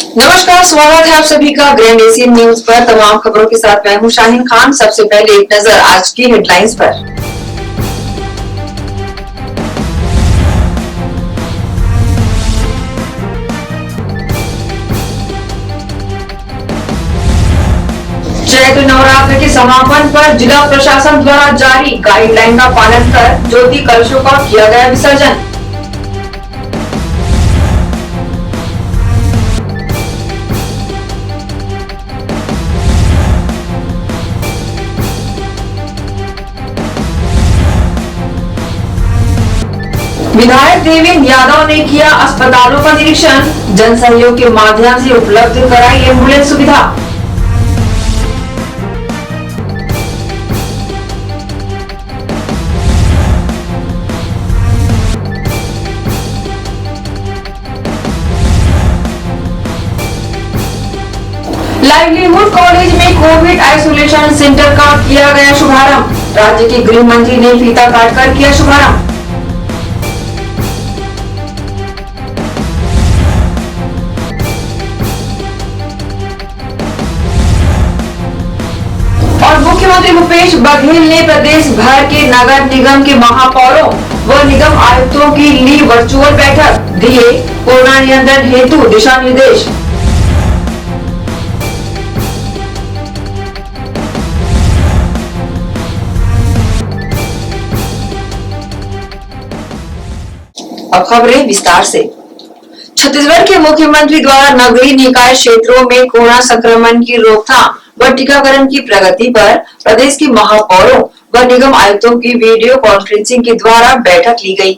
नमस्कार, स्वागत है आप सभी का ग्रैंड एशियन न्यूज पर। तमाम खबरों के साथ मैं हूं शाहीन खान। सबसे पहले एक नजर आज की हेडलाइंस पर। चैत्र नवरात्र के समापन पर जिला प्रशासन द्वारा जारी गाइडलाइन का पालन कर ज्योति कलशों का किया गया विसर्जन। विधायक देवेंद्र यादव ने किया अस्पतालों का निरीक्षण, जन सहयोग के माध्यम से उपलब्ध कराई एम्बुलेंस सुविधा। लाइवलीहुड कॉलेज में कोविड आइसोलेशन सेंटर का किया गया शुभारंभ। राज्य के गृह मंत्री ने फीता काटकर किया शुभारंभ। और मुख्यमंत्री भूपेश बघेल ने प्रदेश भर के नगर निगम के महापौरों व निगम आयुक्तों की ली वर्चुअल बैठक, दिए कोरोना नियंत्रण हेतु दिशा निर्देश। अब खबरें विस्तार से। छत्तीसगढ़ के मुख्यमंत्री द्वारा नगरीय निकाय क्षेत्रों में कोरोना संक्रमण की रोकथाम व टीकाकरण की प्रगति पर प्रदेश के महापौरों व निगम आयुक्तों की वीडियो कॉन्फ्रेंसिंग के द्वारा बैठक ली गई।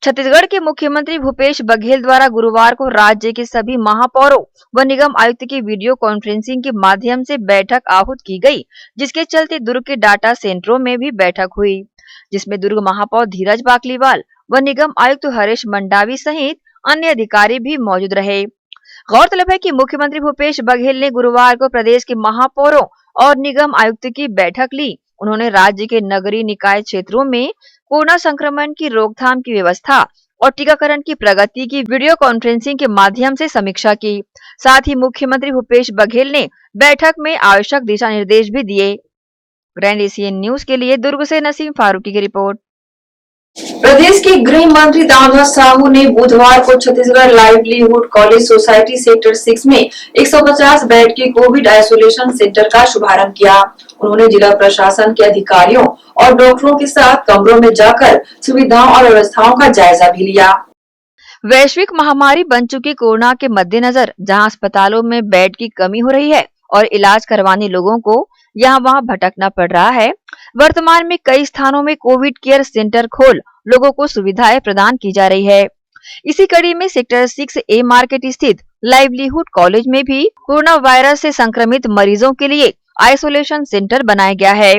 छत्तीसगढ़ के मुख्यमंत्री भूपेश बघेल द्वारा गुरुवार को राज्य के सभी महापौरों व निगम आयुक्त की वीडियो कॉन्फ्रेंसिंग के माध्यम से बैठक आहूत की गई, जिसके चलते दुर्ग के डाटा सेंटरों में भी बैठक हुई, जिसमें दुर्ग महापौर धीरज बाकलीवाल व निगम आयुक्त हरीश मंडावी सहित अन्य अधिकारी भी मौजूद रहे। गौरतलब है कि मुख्यमंत्री भूपेश बघेल ने गुरुवार को प्रदेश के महापौरों और निगम आयुक्त की बैठक ली। उन्होंने राज्य के नगरीय निकाय क्षेत्रों में कोरोना संक्रमण की रोकथाम की व्यवस्था और टीकाकरण की प्रगति की वीडियो कॉन्फ्रेंसिंग के माध्यम से समीक्षा की। साथ ही मुख्यमंत्री भूपेश बघेल ने बैठक में आवश्यक दिशा निर्देश भी दिए। ग्रैंड एशियन न्यूज के लिए दुर्ग से नसीम फारूकी की रिपोर्ट। प्रदेश के गृह मंत्री ताम्रध्वज साहू ने बुधवार को Chhattisgarh livelihood college society sector 6 में 150 बेड के कोविड आइसोलेशन सेंटर का शुभारंभ किया। उन्होंने जिला प्रशासन के अधिकारियों और डॉक्टरों के साथ कमरों में जाकर सुविधाओं और व्यवस्थाओं का जायजा भी लिया। वैश्विक महामारी बन चुकी कोरोना के मद्देनजर जहां अस्पतालों में बेड की कमी हो रही है और इलाज करवाने लोगों को यहाँ वहाँ भटकना पड़ रहा है, वर्तमान में कई स्थानों में कोविड केयर सेंटर खोल लोगों को सुविधाएं प्रदान की जा रही है। इसी कड़ी में सेक्टर 6 ए मार्केट स्थित लाइवलीहुड कॉलेज में भी कोरोना वायरस से संक्रमित मरीजों के लिए आइसोलेशन सेंटर बनाया गया है।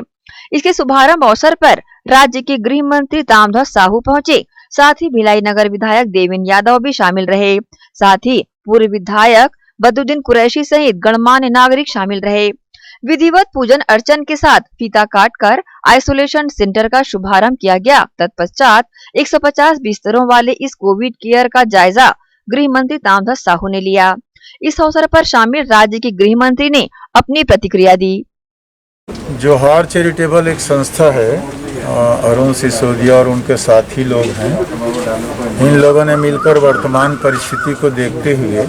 इसके शुभारंभ अवसर पर राज्य के गृह मंत्री ताम्रध्वज साहू पहुँचे, साथ ही भिलाई नगर विधायक देवेंद्र यादव भी शामिल रहे। साथ ही पूर्व विधायक बदरुद्दीन कुरैशी सहित गणमान्य नागरिक शामिल रहे। विधिवत पूजन अर्चन के साथ फीता काटकर आइसोलेशन सेंटर का शुभारंभ किया गया। तत्पश्चात 150 बिस्तरों वाले इस कोविड केयर का जायजा गृह मंत्री ताम्रध्वज साहू ने लिया। इस अवसर पर शामिल राज्य के गृह मंत्री ने अपनी प्रतिक्रिया दी। जोहार चैरिटेबल एक संस्था है, अरुण सिसोदिया और उनके साथी लोग हैं। इन लोगों ने मिलकर वर्तमान परिस्थिति को देखते हुए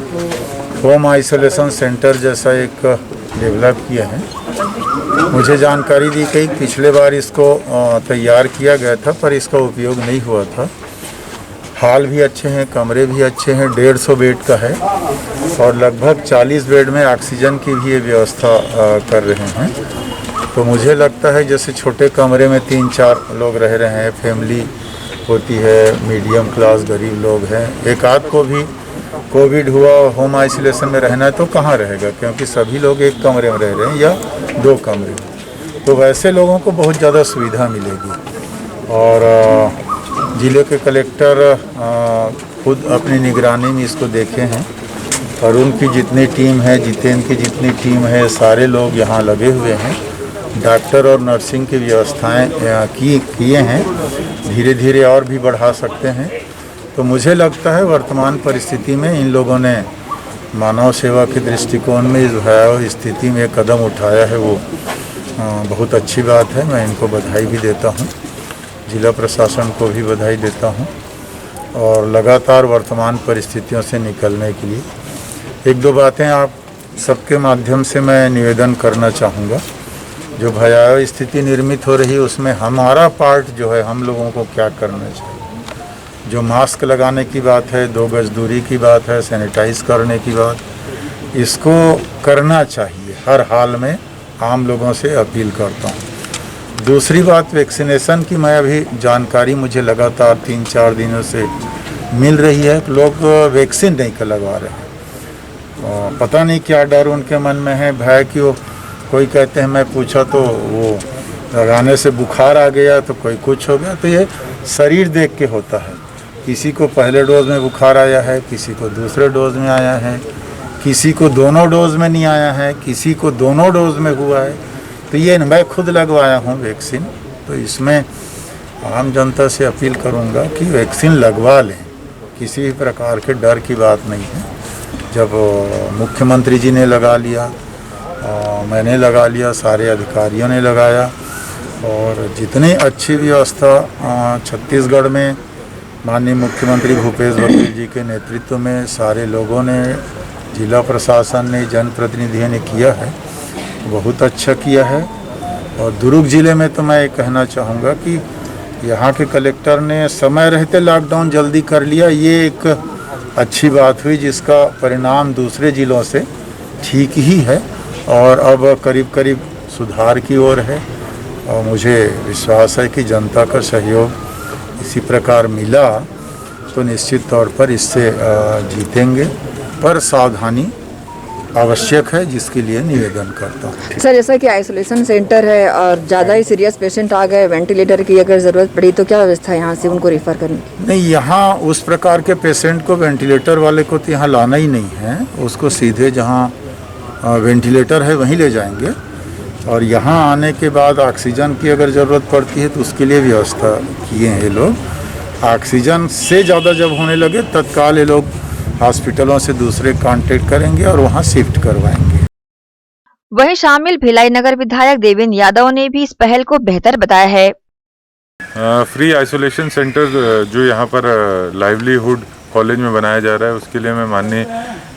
होम आइसोलेशन सेंटर जैसा एक डेवलप किया है। मुझे जानकारी दी गई पिछले बार इसको तैयार किया गया था पर इसका उपयोग नहीं हुआ था। हाल भी अच्छे हैं, कमरे भी अच्छे हैं, 150 बेड का है और लगभग 40 बेड में ऑक्सीजन की भी ये व्यवस्था कर रहे हैं। तो मुझे लगता है जैसे छोटे कमरे में 3-4 लोग रह रहे हैं, फैमिली होती है, मीडियम क्लास गरीब लोग हैं, एक आध को भी कोविड हुआ होम आइसोलेशन में रहना है तो कहाँ रहेगा, क्योंकि सभी लोग एक कमरे में रह रहे हैं या 2 कमरे में। तो वैसे लोगों को बहुत ज़्यादा सुविधा मिलेगी। और ज़िले के कलेक्टर खुद अपनी निगरानी में इसको देखे हैं और उनकी जितनी टीम है, जितेंद्र की जितनी टीम है, सारे लोग यहाँ लगे हुए हैं। डॉक्टर और नर्सिंग की व्यवस्थाएं किए हैं, धीरे धीरे और भी बढ़ा सकते हैं। तो मुझे लगता है वर्तमान परिस्थिति में इन लोगों ने मानव सेवा के दृष्टिकोण में इस भयावह स्थिति में कदम उठाया है वो बहुत अच्छी बात है। मैं इनको बधाई भी देता हूँ, जिला प्रशासन को भी बधाई देता हूँ और लगातार वर्तमान परिस्थितियों से निकलने के लिए एक दो बातें आप सबके माध्यम से मैं निवेदन करना चाहूँगा। जो भयावह स्थिति निर्मित हो रही है उसमें हमारा पार्ट जो है, हम लोगों को क्या करना चाहिए। जो मास्क लगाने की बात है, 2 गज दूरी की बात है, सैनिटाइज करने की बात, इसको करना चाहिए हर हाल में, आम लोगों से अपील करता हूँ। दूसरी बात वैक्सीनेशन की, मैं अभी जानकारी मुझे लगातार 3-4 दिनों से मिल रही है कि लोग वैक्सीन नहीं लगवा रहे हैं। पता नहीं क्या डर उनके मन में है, भय कि वो, कोई कहते हैं, मैं पूछा तो वो लगाने से बुखार आ गया, तो कोई कुछ हो गया। तो ये शरीर देख के होता है, किसी को पहले डोज में बुखार आया है, किसी को दूसरे डोज में आया है, किसी को दोनों डोज में नहीं आया है, किसी को दोनों डोज में हुआ है। तो ये मैं खुद लगवाया हूँ वैक्सीन, तो इसमें आम जनता से अपील करूँगा कि वैक्सीन लगवा लें, किसी भी प्रकार के डर की बात नहीं है। जब मुख्यमंत्री जी ने लगा लिया, मैंने लगा लिया, सारे अधिकारियों ने लगाया और जितनी अच्छी व्यवस्था छत्तीसगढ़ में माननीय मुख्यमंत्री भूपेश बघेल जी के नेतृत्व में सारे लोगों ने, जिला प्रशासन ने, जनप्रतिनिधियों ने किया है, बहुत अच्छा किया है। और दुर्ग जिले में तो मैं ये कहना चाहूँगा कि यहाँ के कलेक्टर ने समय रहते लॉकडाउन जल्दी कर लिया, ये एक अच्छी बात हुई, जिसका परिणाम दूसरे जिलों से ठीक ही है और अब करीब करीब सुधार की ओर है। और मुझे विश्वास है कि जनता का सहयोग इसी प्रकार मिला तो निश्चित तौर पर इससे जीतेंगे, पर सावधानी आवश्यक है, जिसके लिए निवेदन करता हूँ। सर, जैसा कि आइसोलेशन सेंटर है और ज़्यादा ही सीरियस पेशेंट आ गए, वेंटिलेटर की अगर ज़रूरत पड़ी तो क्या व्यवस्था है यहाँ से उनको रेफ़र करने की? नहीं, यहाँ उस प्रकार के पेशेंट को, वेंटिलेटर वाले को तो यहाँ लाना ही नहीं है, उसको सीधे जहाँ वेंटिलेटर है वहीं ले जाएंगे। और यहाँ आने के बाद ऑक्सीजन की अगर ज़रूरत पड़ती है तो उसके लिए व्यवस्था किए हैं ये लोग। ऑक्सीजन से ज़्यादा जब होने लगे तत्काल ये लोग हॉस्पिटलों से दूसरे कांटेक्ट करेंगे और वहाँ शिफ्ट करवाएंगे। वहीं शामिल भिलाई नगर विधायक देवेंद्र यादव ने भी इस पहल को बेहतर बताया है। फ्री आइसोलेशन सेंटर जो यहाँ पर लाइवलीहुड कॉलेज में बनाया जा रहा है, उसके लिए मैं माननीय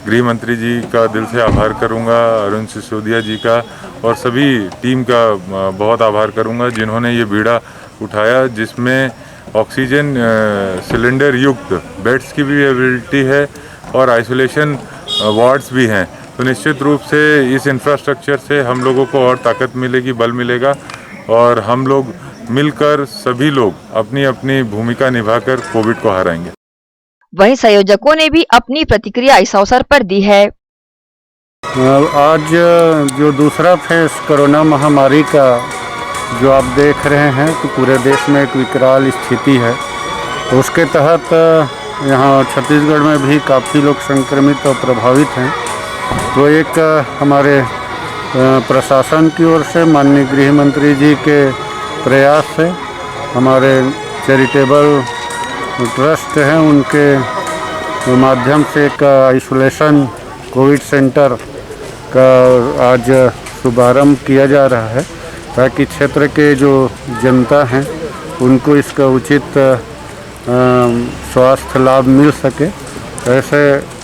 गृह मंत्री जी का दिल से आभार करूँगा, अरुण सिसोदिया जी का और सभी टीम का बहुत आभार करूँगा, जिन्होंने ये बीड़ा उठाया, जिसमें ऑक्सीजन सिलेंडर युक्त बेड्स की भी अवेलेबिलिटी है और आइसोलेशन वार्ड्स भी हैं। तो निश्चित रूप से इस इंफ्रास्ट्रक्चर से हम लोगों को और ताकत मिलेगी, बल मिलेगा और हम लोग मिलकर सभी लोग अपनी अपनी भूमिका निभाकर कोविड को हराएंगे। वहीं संयोजकों ने भी अपनी प्रतिक्रिया इस अवसर पर दी है। आज जो दूसरा फेज कोरोना महामारी का जो आप देख रहे हैं कि पूरे देश में एक विकराल स्थिति है, उसके तहत यहाँ छत्तीसगढ़ में भी काफ़ी लोग संक्रमित और प्रभावित हैं। तो एक हमारे प्रशासन की ओर से माननीय गृह मंत्री जी के प्रयास से हमारे चैरिटेबल ट्रस्ट हैं, उनके माध्यम से एक आइसोलेशन कोविड सेंटर का आज शुभारंभ किया जा रहा है, ताकि क्षेत्र के जो जनता हैं उनको इसका उचित स्वास्थ्य लाभ मिल सके, ऐसे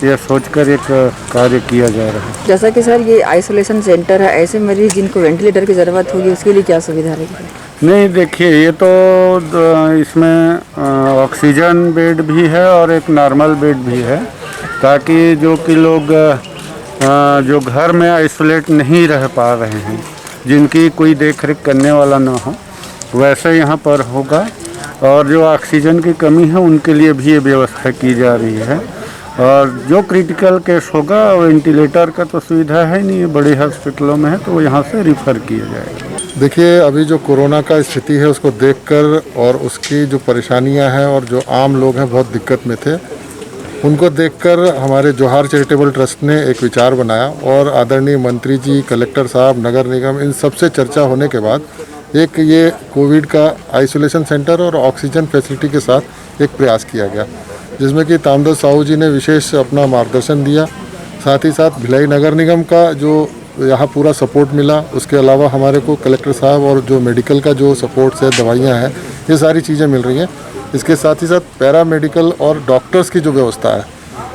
ये सोचकर एक कार्य किया जा रहा है। जैसा कि सर ये आइसोलेशन सेंटर है, ऐसे मरीज जिनको वेंटिलेटर की ज़रूरत होगी उसके लिए क्या सुविधा रहेगी? नहीं, देखिए, ये तो इसमें ऑक्सीजन बेड भी है और एक नॉर्मल बेड भी है, ताकि जो कि लोग जो घर में आइसोलेट नहीं रह पा रहे हैं, जिनकी कोई देख रेख करने वाला ना हो, वैसे यहाँ पर होगा। और जो ऑक्सीजन की कमी है उनके लिए भी ये व्यवस्था की जा रही है। और जो क्रिटिकल केस होगा, वेंटिलेटर का तो सुविधा है नहीं, बड़े हॉस्पिटलों में है, तो वो यहाँ से रिफ़र किया जाएगा। देखिए, अभी जो कोरोना का स्थिति है उसको देखकर और उसकी जो परेशानियां हैं और जो आम लोग हैं बहुत दिक्कत में थे, उनको देखकर हमारे जोहार चैरिटेबल ट्रस्ट ने एक विचार बनाया और आदरणीय मंत्री जी, कलेक्टर साहब, नगर निगम, इन सबसे चर्चा होने के बाद एक ये कोविड का आइसोलेशन सेंटर और ऑक्सीजन फैसिलिटी के साथ एक प्रयास किया गया, जिसमें कि तामदत्त साहू जी ने विशेष अपना मार्गदर्शन दिया साथ ही साथ भिलाई नगर निगम का जो यहाँ पूरा सपोर्ट मिला, उसके अलावा हमारे को कलेक्टर साहब और जो मेडिकल का जो सपोर्ट है, दवाइयाँ हैं, ये सारी चीज़ें मिल रही हैं। इसके साथ ही साथ पैरा मेडिकल और डॉक्टर्स की जो व्यवस्था है,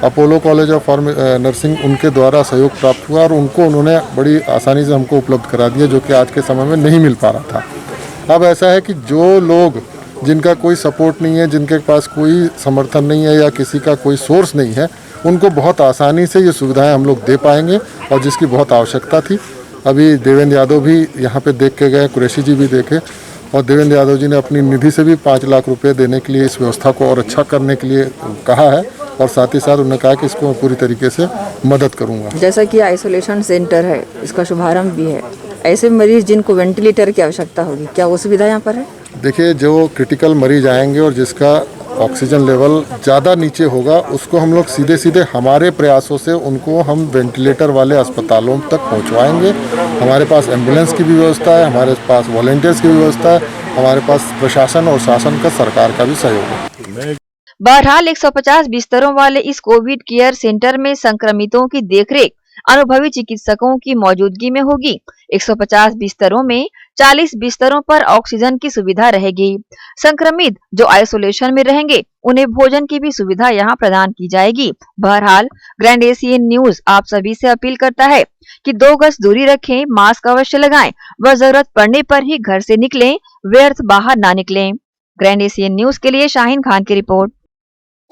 अपोलो कॉलेज ऑफ नर्सिंग उनके द्वारा सहयोग प्राप्त हुआ और उन्होंने बड़ी आसानी से हमको उपलब्ध करा दिया, जो कि आज के समय में नहीं मिल पा रहा था। अब ऐसा है कि जो लोग जिनका कोई सपोर्ट नहीं है, जिनके पास कोई समर्थन नहीं है या किसी का कोई सोर्स नहीं है, उनको बहुत आसानी से ये सुविधाएं हम लोग दे पाएंगे और जिसकी बहुत आवश्यकता थी। अभी देवेंद्र यादव भी यहाँ पे देख के गए, कुरैशी जी भी देखे और देवेंद्र यादव जी ने अपनी निधि से भी 5 लाख रुपए देने के लिए इस व्यवस्था को और अच्छा करने के लिए कहा है और साथ ही साथ उन्होंने कहा कि इसको मैं पूरी तरीके से मदद करूँगा। जैसा कि आइसोलेशन सेंटर है, इसका शुभारंभ भी है, ऐसे मरीज जिनको वेंटिलेटर की आवश्यकता होगी, क्या वो सुविधा यहाँ पर है? देखिए, जो क्रिटिकल मरीज आएंगे और जिसका ऑक्सीजन लेवल ज़्यादा नीचे होगा, उसको हम लोग सीधे सीधे हमारे प्रयासों से उनको हम वेंटिलेटर वाले अस्पतालों तक पहुंचवाएंगे। हमारे पास एम्बुलेंस की भी व्यवस्था है, हमारे पास वॉलंटियर्स की भी व्यवस्था है, हमारे पास प्रशासन और शासन का, सरकार का भी सहयोग है। बहरहाल 150 बिस्तरों वाले इस कोविड केयर सेंटर में संक्रमितों की देखरेख अनुभवी चिकित्सकों की मौजूदगी में होगी। 150 बिस्तरों में 40 बिस्तरों पर ऑक्सीजन की सुविधा रहेगी। संक्रमित जो आइसोलेशन में रहेंगे, उन्हें भोजन की भी सुविधा यहां प्रदान की जाएगी। बहरहाल ग्रैंड एशियन न्यूज आप सभी से अपील करता है कि 2 गज दूरी रखें, मास्क अवश्य लगाएं व जरूरत पड़ने पर ही घर से निकलें, व्यर्थ बाहर ना निकलें। ग्रैंड एशियन न्यूज के लिए शाहीन खान की रिपोर्ट।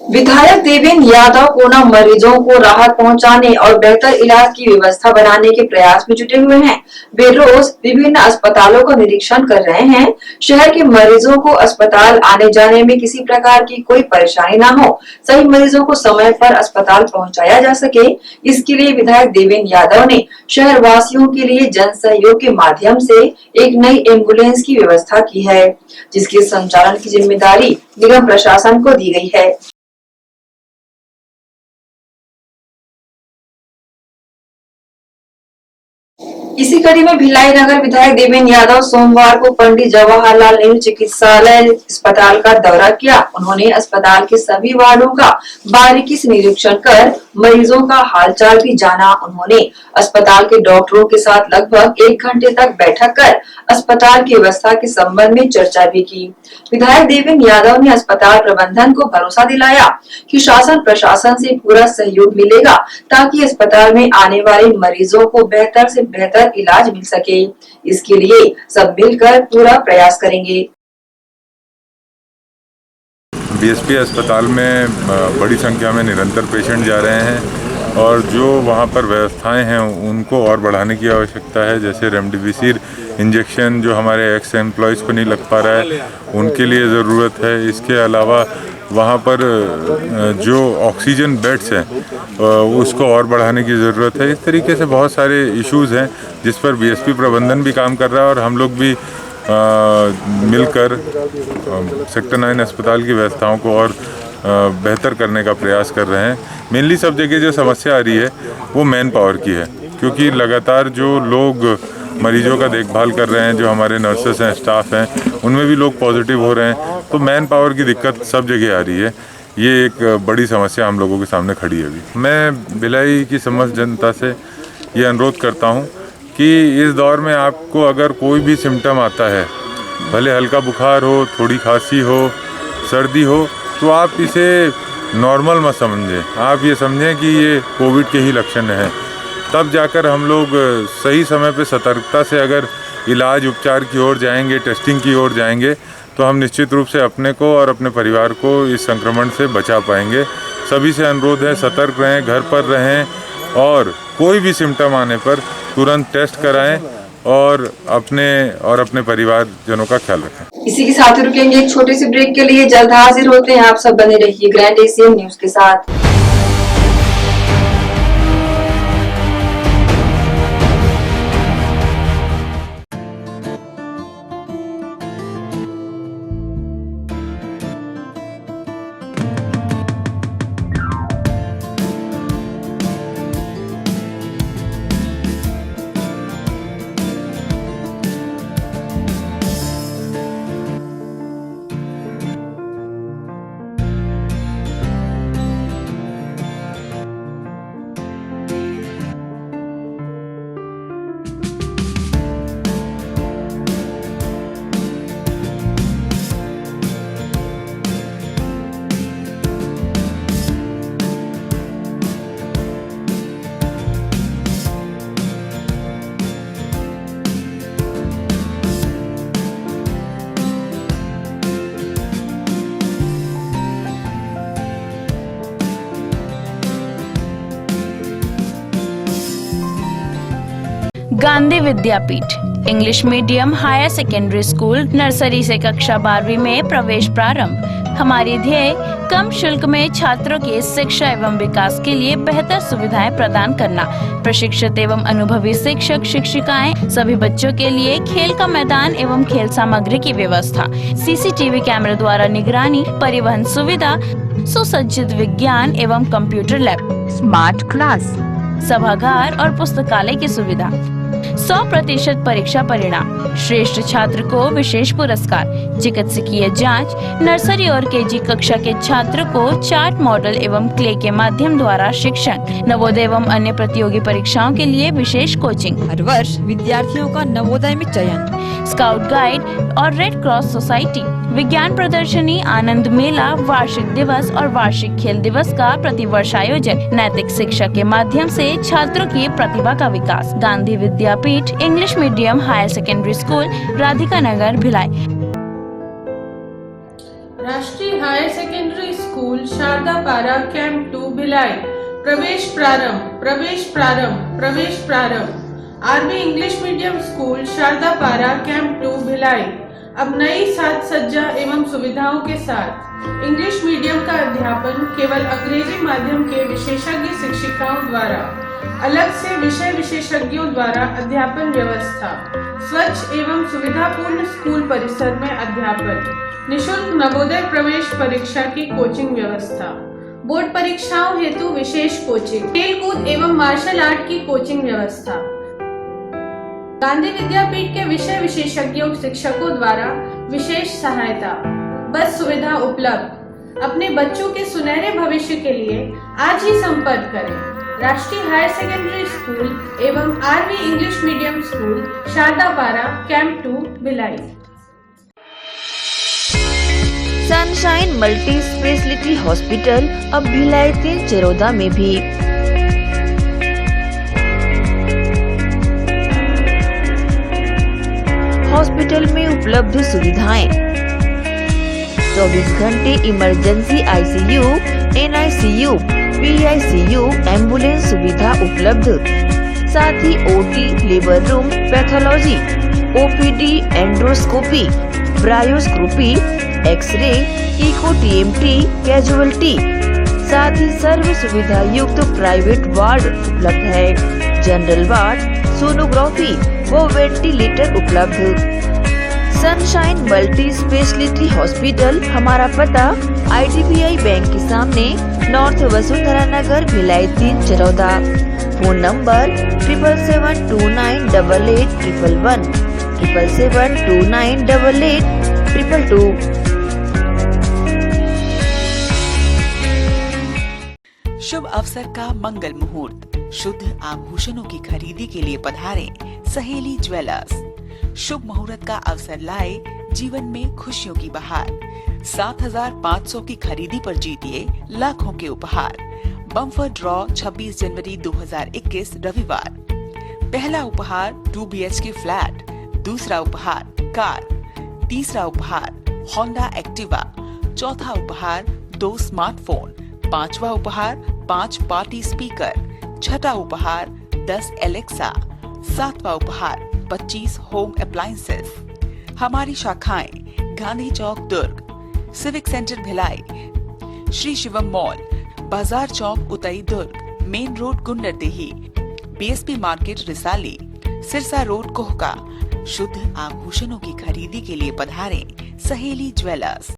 विधायक देवेंद्र यादव कोरोना मरीजों को राहत पहुंचाने और बेहतर इलाज की व्यवस्था बनाने के प्रयास में जुटे हुए हैं। वे रोज विभिन्न अस्पतालों का निरीक्षण कर रहे हैं। शहर के मरीजों को अस्पताल आने जाने में किसी प्रकार की कोई परेशानी न हो, सही मरीजों को समय पर अस्पताल पहुंचाया जा सके, इसके लिए विधायक देवेंद्र यादव ने शहर वासियों के लिए जन सहयोग के माध्यम से एक नई एम्बुलेंस की व्यवस्था की है, जिसके संचालन की जिम्मेदारी निगम प्रशासन को दी गई है। इसी कड़ी में भिलाई नगर विधायक देवेंद्र यादव सोमवार को पंडित जवाहरलाल नेहरू चिकित्सालय अस्पताल का दौरा किया। उन्होंने अस्पताल के सभी वार्डों का बारीकी से निरीक्षण कर मरीजों का हालचाल भी जाना। उन्होंने अस्पताल के डॉक्टरों के साथ लगभग 1 घंटे तक बैठक कर अस्पताल की व्यवस्था के संबंध में चर्चा भी की। विधायक देवेंद्र यादव ने अस्पताल प्रबंधन को भरोसा दिलाया कि शासन प्रशासन से पूरा सहयोग मिलेगा, ताकि अस्पताल में आने वाले मरीजों को बेहतर से बेहतर इलाज मिल सके। इसके लिए सब मिलकर पूरा प्रयास करेंगे। बीएसपी अस्पताल में बड़ी संख्या में निरंतर पेशेंट जा रहे हैं और जो वहाँ पर व्यवस्थाएं हैं उनको और बढ़ाने की आवश्यकता है। जैसे रेमडेसिविर इंजेक्शन जो हमारे एक्स एम्प्लॉयज़ को नहीं लग पा रहा है, उनके लिए ज़रूरत है। इसके अलावा वहाँ पर जो ऑक्सीजन बेड्स हैं उसको और बढ़ाने की ज़रूरत है। इस तरीके से बहुत सारे इश्यूज़ हैं जिस पर बीएसपी प्रबंधन भी काम कर रहा है और हम लोग भी मिलकर सेक्टर 9 अस्पताल की व्यवस्थाओं को और बेहतर करने का प्रयास कर रहे हैं। मेनली सब जगह जो समस्या आ रही है वो मैन पावर की है, क्योंकि लगातार जो लोग मरीजों का देखभाल कर रहे हैं, जो हमारे नर्सेस हैं, स्टाफ हैं, उनमें भी लोग पॉजिटिव हो रहे हैं, तो मैन पावर की दिक्कत सब जगह आ रही है। ये एक बड़ी समस्या हम लोगों के सामने खड़ी है अभी। मैं भिलाई की समस्त जनता से ये अनुरोध करता हूँ कि इस दौर में आपको अगर कोई भी सिम्टम आता है, भले हल्का बुखार हो, थोड़ी खांसी हो, सर्दी हो, तो आप इसे नॉर्मल मत समझें। आप ये समझें कि ये कोविड के ही लक्षण हैं। तब जाकर हम लोग सही समय पे सतर्कता से अगर इलाज उपचार की ओर जाएंगे, टेस्टिंग की ओर जाएंगे, तो हम निश्चित रूप से अपने को और अपने परिवार को इस संक्रमण से बचा पाएंगे। सभी से अनुरोध है, सतर्क रहें, घर पर रहें और कोई भी सिम्टम आने पर तुरंत टेस्ट कराएं और अपने परिवारजनों का ख्याल रखें। इसी के साथ रुकेंगे एक छोटे से ब्रेक के लिए। जल्द हाजिर होते हैं। आप सब बने रहिए ग्रैंड एशियन न्यूज के साथ। Gandhi Vidyapeeth English medium higher secondary school nursery से कक्षा 12वीं में प्रवेश प्रारंभ। हमारी ध्येय कम शुल्क में छात्रों के शिक्षा एवं विकास के लिए बेहतर सुविधाएं प्रदान करना। प्रशिक्षित एवं अनुभवी शिक्षक शिक्षिकाएं, सभी बच्चों के लिए खेल का मैदान एवं खेल सामग्री की व्यवस्था, सीसीटीवी कैमरे द्वारा निगरानी, परिवहन सुविधा, सुसज्जित विज्ञान एवं कंप्यूटर लैब, स्मार्ट क्लास, सभागार और पुस्तकालय की सुविधा, 100% परीक्षा परिणाम, श्रेष्ठ छात्र को विशेष पुरस्कार, चिकित्सकीय जांच, नर्सरी और केजी कक्षा के छात्र को चार्ट मॉडल एवं क्ले के माध्यम द्वारा शिक्षण, नवोदय एवं अन्य प्रतियोगी परीक्षाओं के लिए विशेष कोचिंग, हर वर्ष विद्यार्थियों का नवोदय में चयन, स्काउट गाइड और रेड क्रॉस सोसाइटी, विज्ञान प्रदर्शनी, आनंद मेला, वार्षिक दिवस और वार्षिक खेल दिवस का प्रतिवर्ष आयोजन, नैतिक शिक्षा के माध्यम से छात्रों की प्रतिभा का विकास। Gandhi Vidyapeeth English medium higher secondary school, Radhika Nagar, Bhilai. Rashtriya higher secondary school Sharda Para camp 2 Bhilai. प्रवेश प्रारंभ, प्रवेश प्रारंभ, प्रवेश प्रारंभ। RB English medium school Sharda Para camp 2 Bhilai अब नई साज सज्जा एवं सुविधाओं के साथ इंग्लिश मीडियम का अध्यापन केवल अंग्रेजी माध्यम के विशेषज्ञ शिक्षिकाओं द्वारा, अलग से विषय विशेषज्ञों द्वारा अध्यापन व्यवस्था, स्वच्छ एवं सुविधापूर्ण स्कूल परिसर में अध्यापन, निशुल्क नवोदय प्रवेश परीक्षा की कोचिंग व्यवस्था, बोर्ड परीक्षाओं हेतु विशेष कोचिंग, खेलकूद एवं मार्शल आर्ट की कोचिंग व्यवस्था, गांधी विद्यापीठ के विषय विशेषज्ञों शिक्षकों द्वारा विशेष सहायता, बस सुविधा उपलब्ध। अपने बच्चों के सुनहरे भविष्य के लिए आज ही संपर्क करें। राष्ट्रीय हायर सेकेंडरी स्कूल एवं RV English medium school Sharda Para camp 2 Bhilai. Sunshine multi speciality hospital अब भिलाई 3 चरोदा में भी। हॉस्पिटल में उपलब्ध सुविधाएं, 24 घंटे emergency ICU, NICU, PICU, ambulance सुविधा उपलब्ध। साथ ही OT, labour room, pathology, OPD, endoscopy, bronchoscopy, X ray, echo TMT, casualty, साथ ही सर्व सुविधा युक्त प्राइवेट वार्ड उपलब्ध है। जनरल वार्ड, सोनोग्राफी व वेंटिलेटर उपलब्ध। सनशाइन मल्टी स्पेशलिटी हॉस्पिटल, हमारा पता IDBI बैंक के सामने, north Vasundhara Nagar, Bhilai 3 Charoda. Phone number 7772988811, 7772988822। शुभ अवसर का मंगल मुहूर्त, शुद्ध आभूषणों की खरीदी के लिए पधारें सहेली ज्वेलर्स। शुभ मुहूर्त का अवसर लाए जीवन में खुशियों की बहार। 7500 की खरीदी पर जीतिए लाखों के उपहार। बम्पर ड्रॉ 26 जनवरी 2021 रविवार। पहला उपहार 2 BHK फ्लैट, दूसरा उपहार कार, तीसरा उपहार होंडा एक्टिवा, चौथा उपहार 2 स्मार्टफोन, पांचवा उपहार 5 पार्टी स्पीकर, छठा उपहार 10 एलेक्सा, सातवां उपहार 25 होम अप्लायंसेस। हमारी शाखाएं Gandhi Chowk Durg, civic centre Bhilai, Shri Shivam mall, Bazar Chowk Utai Durg, main road Gunderdehi, BSP market Risali, Sirsa road Kohka. शुद्ध आभूषणों की खरीदी के लिए पधारें सहेली ज्वेलर्स।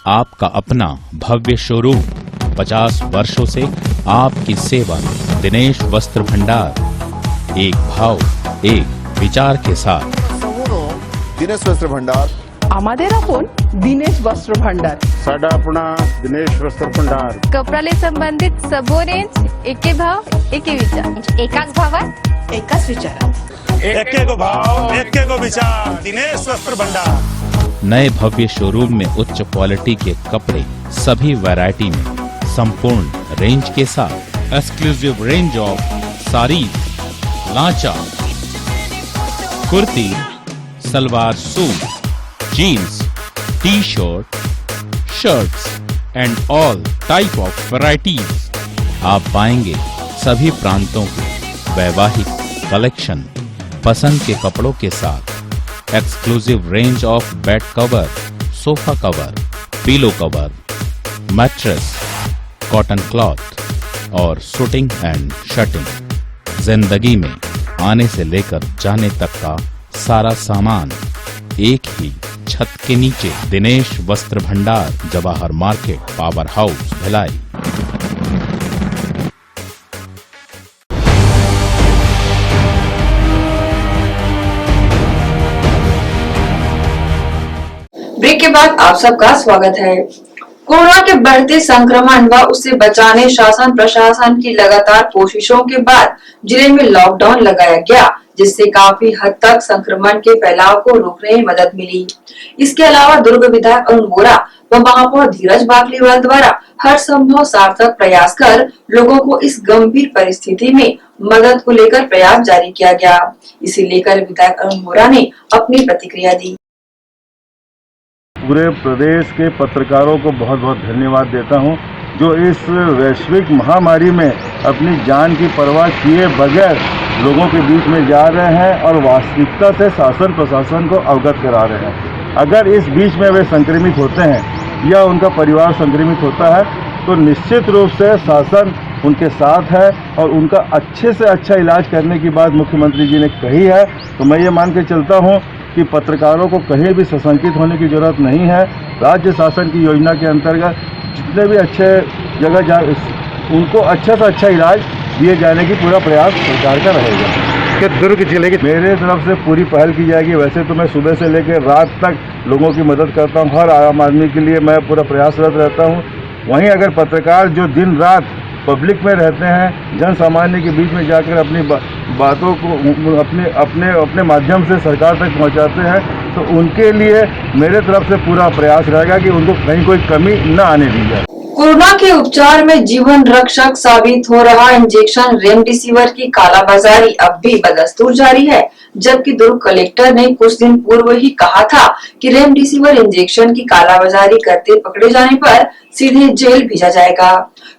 आपका अपना भव्य शोरूम, 50 वर्षों से आपकी सेवा। दिनेश वस्त्र भंडार, एक भाव एक विचार के साथ। दिनेश वस्त्र भंडार, আমাদের আপন दिनेश वस्त्र भंडार, साडा अपना दिनेश वस्त्र भंडार। कपडाले संबंधित सबो रेंज एके भाव एके विचार, एकाच भावात एकाच विचारात, एके को भाव एके को विचार। दिनेश वस्त्र भंडार। नए भव्य शोरूम में उच्च क्वालिटी के कपड़े सभी वैरायटी में, संपूर्ण रेंज के साथ। Exclusive range of saris, lancha, kurti, salwar suit, jeans, T shirt, shirts and all type of varieties. आप पाएंगे सभी प्रांतों के वैवाहिक कलेक्शन, पसंद के कपड़ों के साथ exclusive range of bed cover, sofa cover, pillow cover, mattress, cotton cloth और शूटिंग एंड शर्टिंग। जिंदगी में आने से लेकर जाने तक का सारा सामान एक ही छत के नीचे। दिनेश वस्त्र भंडार, Jawahar market, power house, Bhilai. Break के बाद आप सबका स्वागत है। कोरोना के बढ़ते संक्रमण व उससे बचाने शासन प्रशासन की लगातार कोशिशों के बाद जिले में लॉकडाउन लगाया गया, जिससे काफी हद तक संक्रमण के फैलाव को रोकने में मदद मिली। इसके अलावा दुर्ग विधायक अरुण वोरा व महापौर धीरज बाकलीवाल द्वारा हर संभव सार्थक प्रयास कर लोगों को इस गंभीर परिस्थिति में मदद को लेकर प्रयास जारी किया गया। इसे लेकर विधायक अरुण वोरा ने अपनी प्रतिक्रिया दी। पूरे प्रदेश के पत्रकारों को बहुत बहुत धन्यवाद देता हूं, जो इस वैश्विक महामारी में अपनी जान की परवाह किए बगैर लोगों के बीच में जा रहे हैं और वास्तविकता से शासन प्रशासन को अवगत करा रहे हैं। अगर इस बीच में वे संक्रमित होते हैं या उनका परिवार संक्रमित होता है तो निश्चित रूप से शासन उनके साथ है और उनका अच्छे से अच्छा इलाज करने की बात मुख्यमंत्री जी ने कही है। तो मैं ये मान के चलता हूँ कि पत्रकारों को कहीं भी सशंकित होने की जरूरत नहीं है। राज्य शासन की योजना के अंतर्गत जितने भी अच्छे जगह उनको अच्छा से अच्छा इलाज दिए जाने की पूरा प्रयास सरकार का रहेगा। कि दुर्ग जिले की मेरे तरफ से पूरी पहल की जाएगी। वैसे तो मैं सुबह से लेकर रात तक लोगों की मदद करता हूँ, हर आम आदमी के लिए मैं पूरा प्रयासरत रहता हूँ। वहीं अगर पत्रकार जो दिन रात पब्लिक में रहते हैं, जन सामान्य के बीच में जाकर अपनी बातों को अपने माध्यम से सरकार तक पहुंचाते हैं, तो उनके लिए मेरे तरफ से पूरा प्रयास रहेगा कि उनको कहीं कोई कमी न आने दी जाए। कोरोना के उपचार में जीवन रक्षक साबित हो रहा इंजेक्शन रेमडेसिविर की कालाबाजारी अब भी बदस्तूर जारी है, जबकि दुर्ग कलेक्टर ने कुछ दिन पूर्व ही कहा था कि रेमडेसिविर इंजेक्शन की कालाबाजारी करते पकड़े जाने पर सीधे जेल भेजा जाएगा।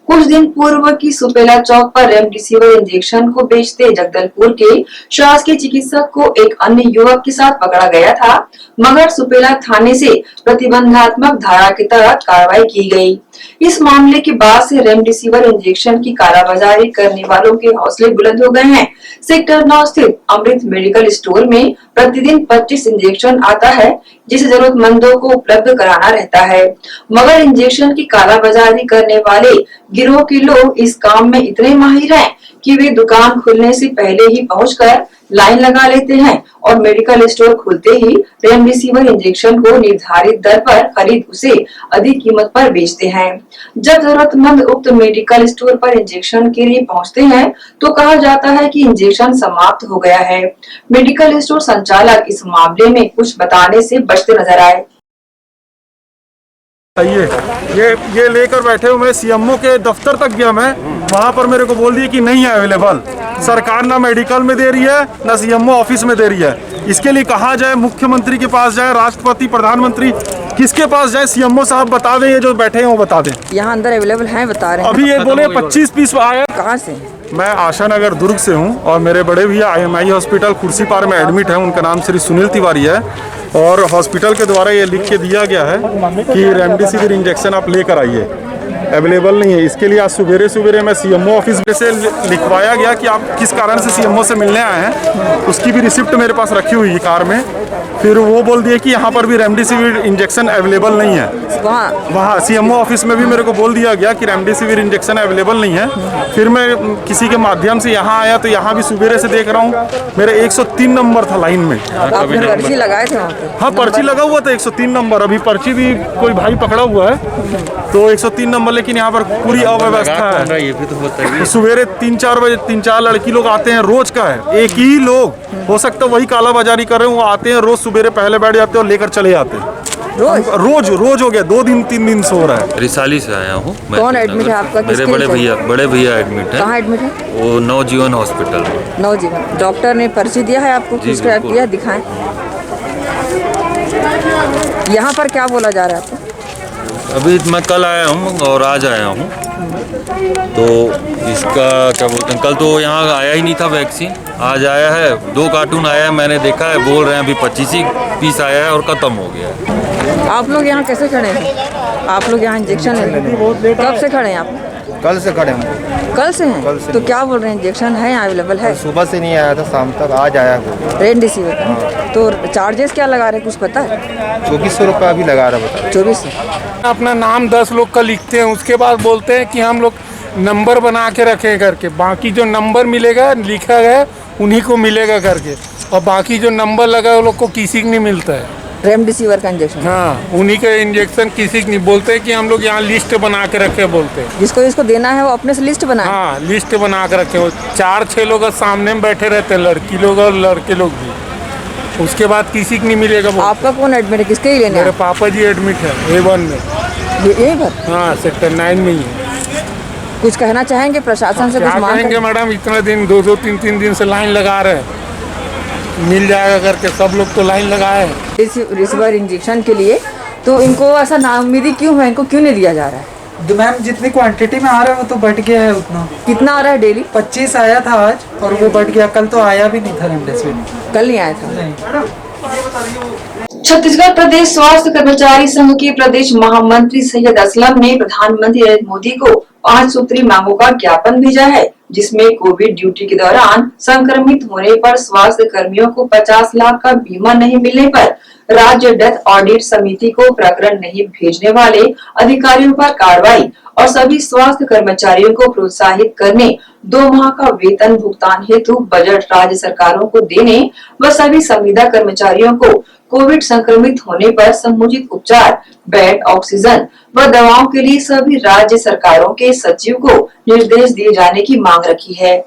कुछ दिन पूर्व की सुपेला चौक पर रेमडेसिविर इंजेक्शन को बेचते जगदलपुर के शासकीय चिकित्सक को एक अन्य युवक के साथ पकड़ा गया था, मगर सुपेला थाने से प्रतिबंधात्मक धारा के तहत कार्रवाई की गई। इस मामले के बाद से रेमडेसिविर इंजेक्शन की कालाबाजारी करने वालों के हौसले बुलंद हो गए हैं। सेक्टर 9 स्थित अमृत मेडिकल स्टोर में प्रतिदिन 25 इंजेक्शन आता है, जिसे जरूरतमंदों को उपलब्ध कराना रहता है, मगर इंजेक्शन की कालाबाजारी करने वाले गिरोह के लोग इस काम में इतने माहिर हैं कि वे दुकान खुलने से पहले ही पहुंचकर लाइन लगा लेते हैं और मेडिकल स्टोर खुलते ही रेमडेसिविर इंजेक्शन को निर्धारित दर पर खरीद उसे अधिक कीमत पर बेचते हैं। जब जरूरतमंद उक्त मेडिकल स्टोर पर इंजेक्शन के लिए पहुंचते हैं तो कहा जाता है कि इंजेक्शन समाप्त हो गया है। मेडिकल स्टोर संचालक इस मामले में कुछ बताने से बचते नजर आए। ये लेकर बैठे हुए सीएमओ के दफ्तर तक गया मैं, वहाँ पर मेरे को बोल दिया कि नहीं है अवेलेबल। सरकार ना मेडिकल में दे रही है ना सीएमओ ऑफिस में दे रही है। इसके लिए कहा जाए, मुख्यमंत्री के पास जाए, राष्ट्रपति, प्रधानमंत्री, किसके पास जाए? सीएमओ साहब बता दें, ये जो बैठे हैं वो बता दें। यहाँ अंदर अवेलेबल है बता रहे हैं। अभी ये बोले 25 पीस आया। कहाँ से? मैं आशा नगर दुर्ग से हूँ और मेरे बड़े भैया IMI हॉस्पिटल खुर्सीपार में एडमिट है। उनका नाम श्री सुनील तिवारी है और हॉस्पिटल के द्वारा ये लिख के दिया गया है कि रेमडेसिविर इंजेक्शन आप लेकर आइए, अवेलेबल नहीं है। इसके लिए आज सवेरे मैं सीएमओ ऑफिस से लिखवाया गया कि आप किस कारण से सीएमओ से मिलने आए हैं, उसकी भी रिसिप्ट मेरे पास रखी हुई है कार में। फिर वो बोल दिए कि यहाँ पर भी रेमडेसिविर इंजेक्शन अवेलेबल नहीं है। वहाँ सीएमओ ऑफिस में भी मेरे को बोल दिया गया कि रेमडेसिविर इंजेक्शन अवेलेबल नहीं है। फिर मैं किसी के माध्यम से यहाँ आया तो यहाँ भी सवेरे से देख रहा हूँ, मेरे 103 नंबर था लाइन में। आपने पर्ची लगाए थे वहाँ पे? हाँ, पर्ची लगा हुआ था 103 नंबर। अभी पर्ची भी कोई भाई पकड़ा हुआ है तो 103 नंबर, लेकिन यहाँ पर पूरी अव्यवस्था है। ये भी तो होता है। सवेरे 3-4 बजे 3-4 लड़की लोग आते हैं, रोज का है। एक ही लोग हो सकता है वही कालाबाजारी कर रहे हैं, वो आते हैं रोज सवेरे पहले बैठ जाते हैं और लेकर चले जाते हैं। रोज हो गया, 2 दिन 3 दिन से हो रहा है। रिसाली से आया हूँ। कौन एडमिट है आपका? मेरे बड़े भैया एडमिट है। कहाँ एडमिट है? वो नवजीवन हॉस्पिटल। नवजीवन। डॉक्टर ने पर्ची दिया है आपको? प्रिस्क्राइब किया? दिखाएं। यहाँ पर क्या बोला जा रहा है आपको? अभी मैं कल आया हूँ और आज आया हूँ। तो इसका क्या बोलते हैं, कल तो यहाँ आया ही नहीं था वैक्सीन, आज आया है, 2 कार्टून आया है, मैंने देखा है, बोल रहे हैं अभी 25 ही पीस आया है और ख़त्म हो गया है। आप लोग यहाँ कैसे खड़े हैं? आप लोग यहाँ इंजेक्शन है, कब से खड़े हैं आप? कल से खड़े हैं। कल से हैं? कल से तो क्या बोल रहे हैं, इंजेक्शन है यहाँ अवेलेबल है? सुबह से नहीं आया था, शाम तक आज आया है। रेमडेसिविर का तो चार्जेस क्या लगा रहे हैं, कुछ पता है? 2400 रुपये अभी लगा रहा बता। 2400। अपना नाम 10 लोग का लिखते हैं, उसके बाद बोलते हैं कि हम लोग नंबर बना के रखें करके, बाकी जो नंबर मिलेगा लिखा गया उन्हीं को मिलेगा करके, और बाकी जो नंबर लगा वो लोग को किसी को नहीं मिलता है। रेमडेसिविर का इंजेक्शन? हाँ, उन्हीं का इंजेक्शन किसी को नहीं, बोलते हैं कि हम लोग यहाँ लिस्ट बना के रखे, बोलते हैं जिसको इसको देना है वो अपने से लिस्ट बनाए। हाँ, लिस्ट बना के रखे, वो 4-6 लोग सामने में बैठे रहते हैं, लड़की लोग और लड़के लोग भी, उसके बाद किसी को नहीं मिलेगा। आपका कौन एडमिट है, किसके ही लेने? मेरे पापा जी एडमिट है A1 में। यही पर? हाँ, सेक्टर 9 में ही है। कुछ कहना चाहेंगे प्रशासन से? कुछ मांग कहेंगे मैडम, इतना दिन 2-2 3-3 दिन से लाइन लगा रहे हैं, मिल जाएगा करके सब लोग तो लाइन लगाए हैं इस बार इंजेक्शन के लिए, तो इनको ऐसा नाउम्मीदी क्यों है, इनको क्यों नहीं दिया जा रहा है? मैम जितनी क्वांटिटी में आ रहा है वो तो बढ़ गया है उतना। कितना आ रहा है डेली? 25 आया था आज और वो बढ़ गया, कल तो आया भी नहीं था रेमडेसिविर। कल नहीं आया था? नहीं। छत्तीसगढ़ प्रदेश स्वास्थ्य कर्मचारी संघ के प्रदेश महामंत्री सैयद असलम ने प्रधानमंत्री नरेंद्र मोदी को 5 सूत्री मांगों का ज्ञापन भेजा है, जिसमें कोविड ड्यूटी के दौरान संक्रमित होने पर स्वास्थ्य कर्मियों को 50 लाख का बीमा नहीं मिलने पर राज्य डेथ ऑडिट समिति को प्रकरण नहीं भेजने वाले अधिकारियों पर कार्रवाई और सभी स्वास्थ्य कर्मचारियों को प्रोत्साहित करने, 2 माह का वेतन भुगतान हेतु बजट राज्य सरकारों को देने व सभी संविदा कर्मचारियों को कोविड संक्रमित होने पर समुचित उपचार, बेड, ऑक्सीजन व दवाओं के लिए सभी राज्य सरकारों के सचिव को निर्देश दिए जाने की मांग रखी है।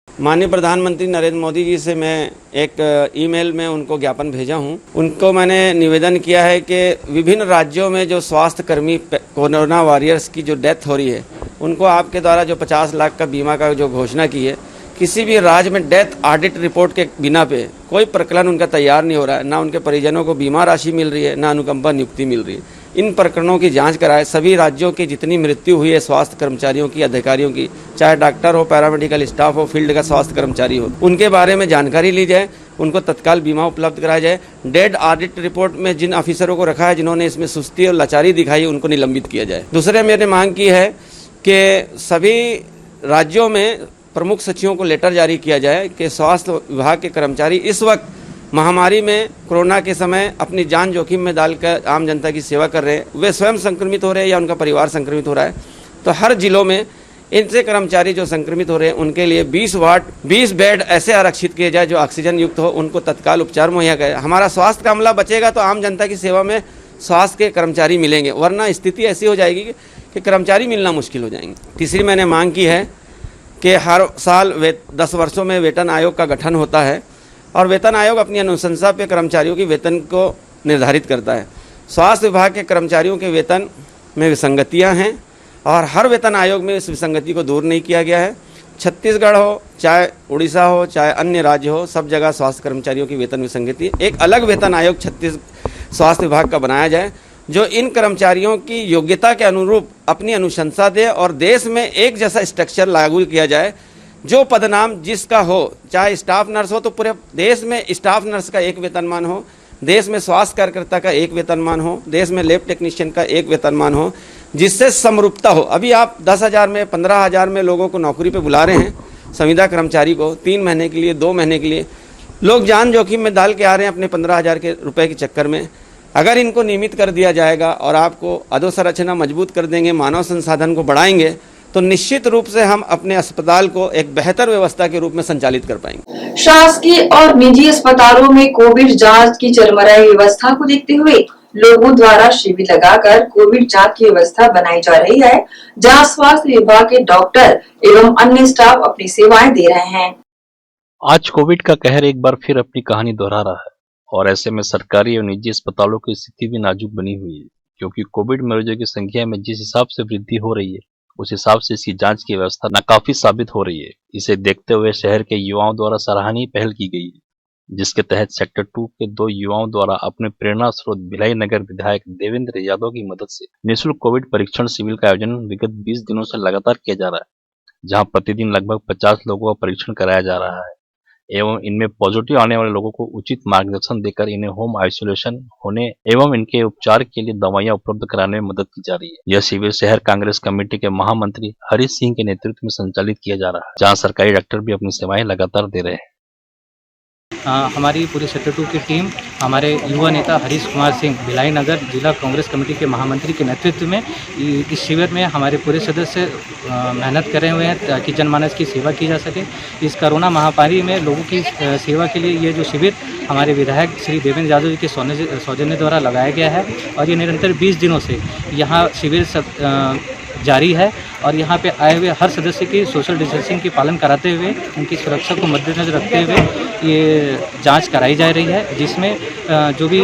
माननीय प्रधानमंत्री नरेंद्र मोदी जी से मैं एक ईमेल में उनको ज्ञापन भेजा हूं। उनको मैंने निवेदन किया है कि विभिन्न राज्यों में जो स्वास्थ्य कर्मी कोरोना वॉरियर्स की जो डेथ हो रही है, उनको आपके द्वारा जो 50 लाख का बीमा का जो घोषणा की है, किसी भी राज्य में डेथ ऑडिट रिपोर्ट के बिना पे कोई प्रकरण उनका तैयार नहीं हो रहा है, ना उनके परिजनों को बीमा राशि मिल रही है, ना अनुकंपा नियुक्ति मिल रही है। इन प्रकरणों की जांच कराए, सभी राज्यों की जितनी मृत्यु हुई है स्वास्थ्य कर्मचारियों की, अधिकारियों की, चाहे डॉक्टर हो, पैरामेडिकल स्टाफ हो, फील्ड का स्वास्थ्य कर्मचारी हो, उनके बारे में जानकारी ली जाए, उनको तत्काल बीमा उपलब्ध कराया जाए। डेथ ऑडिट रिपोर्ट में जिन ऑफिसरों को रखा है, जिन्होंने इसमें सुस्ती और लाचारी दिखाई, उनको निलंबित किया जाए। दूसरे मैंने मांग की है कि सभी राज्यों में प्रमुख सचिवों को लेटर जारी किया जाए कि स्वास्थ्य विभाग के कर्मचारी इस वक्त महामारी में कोरोना के समय अपनी जान जोखिम में डालकर आम जनता की सेवा कर रहे हैं, वे स्वयं संक्रमित हो रहे हैं या उनका परिवार संक्रमित हो रहा है, तो हर जिलों में इनसे कर्मचारी जो संक्रमित हो रहे हैं उनके लिए 20 वार्ड 20 बेड ऐसे आरक्षित किए जाए जो ऑक्सीजन युक्त हो, उनको तत्काल उपचार मुहैया करे। हमारा स्वास्थ्य का अमला बचेगा तो आम जनता की सेवा में स्वास्थ्य के कर्मचारी मिलेंगे, वरना स्थिति ऐसी हो जाएगी कि कर्मचारी मिलना मुश्किल हो जाएंगे। तीसरी मैंने मांग की है कि हर साल 10 वर्षों में वेतन आयोग का गठन होता है और वेतन आयोग अपनी अनुशंसा पे कर्मचारियों की वेतन को निर्धारित करता है। स्वास्थ्य विभाग के कर्मचारियों के वेतन में विसंगतियां हैं और हर वेतन आयोग में इस विसंगति को दूर नहीं किया गया है। छत्तीसगढ़ हो, चाहे उड़ीसा हो, चाहे अन्य राज्य हो, सब जगह स्वास्थ्य कर्मचारियों की वेतन विसंगति, एक अलग वेतन आयोग छत्तीसगढ़ स्वास्थ्य विभाग का बनाया जाए जो इन कर्मचारियों की योग्यता के अनुरूप अपनी अनुशंसा दे और देश में एक जैसा स्ट्रक्चर लागू किया जाए। जो पदनाम जिसका हो, चाहे स्टाफ नर्स हो तो पूरे देश में स्टाफ नर्स का एक वेतनमान हो, देश में स्वास्थ्य कार्यकर्ता का एक वेतनमान हो, देश में लैब टेक्नीशियन का एक वेतनमान हो, जिससे समरूपता हो। अभी आप 10,000 में 15,000 में लोगों को नौकरी पे बुला रहे हैं, संविदा कर्मचारी को 3 महीने के लिए, 2 महीने के लिए, लोग जान जोखिम में डाल के आ रहे हैं अपने 15,000 के रुपए के चक्कर में। अगर इनको नियमित कर दिया जाएगा और आपको अधोसंरचना मजबूत कर देंगे, मानव संसाधन को बढ़ाएंगे, तो निश्चित रूप से हम अपने अस्पताल को एक बेहतर व्यवस्था के रूप में संचालित कर पाएंगे। शासकीय और निजी अस्पतालों में कोविड जांच की चरमराई व्यवस्था को देखते हुए लोगों द्वारा शिविर लगाकर कोविड जांच की व्यवस्था बनाई जा रही है, जहां स्वास्थ्य विभाग के डॉक्टर एवं अन्य स्टाफ अपनी सेवाएं दे रहे हैं। आज कोविड का कहर एक बार फिर अपनी कहानी दोहरा रहा है और ऐसे में सरकारी और निजी अस्पतालों की स्थिति भी नाजुक बनी हुई है, क्योंकि कोविड मरीजों की संख्या में जिस हिसाब से वृद्धि हो रही है उस हिसाब से इसकी जांच की व्यवस्था नाकाफी साबित हो रही है। इसे देखते हुए शहर के युवाओं द्वारा सराहनीय पहल की गई है। जिसके तहत सेक्टर 2 के 2 युवाओं द्वारा अपने प्रेरणा स्रोत भिलाई नगर विधायक देवेंद्र यादव की मदद से निःशुल्क कोविड परीक्षण शिविर का आयोजन विगत 20 दिनों से लगातार किया जा रहा है, जहां प्रतिदिन लगभग 50 लोगों का परीक्षण कराया जा रहा है एवं इनमें पॉजिटिव आने वाले लोगों को उचित मार्गदर्शन देकर इन्हें होम आइसोलेशन होने एवं इनके उपचार के लिए दवाइयां उपलब्ध कराने में मदद की जा रही है। यह शिविर शहर कांग्रेस कमेटी के महामंत्री हरीश सिंह के नेतृत्व में संचालित किया जा रहा है, जहां सरकारी डॉक्टर भी अपनी सेवाएं लगातार दे रहे हैं। हमारी पूरी सेक्टर 2 की टीम हमारे युवा नेता हरीश कुमार सिंह भिलाई नगर जिला कांग्रेस कमेटी के महामंत्री के नेतृत्व में इस शिविर में हमारे पूरे सदस्य मेहनत करे हुए हैं ताकि जनमानस की सेवा की जा सके। इस कोरोना महामारी में लोगों की सेवा के लिए ये जो शिविर हमारे विधायक श्री देवेंद्र यादव जी के सौजन्य द्वारा लगाया गया है और ये निरंतर 20 दिनों से यहाँ शिविर जारी है और यहाँ पे आए हुए हर सदस्य की सोशल डिस्टेंसिंग की पालन कराते हुए उनकी सुरक्षा को मद्देनजर रखते हुए ये जांच कराई जा रही है, जिसमें जो भी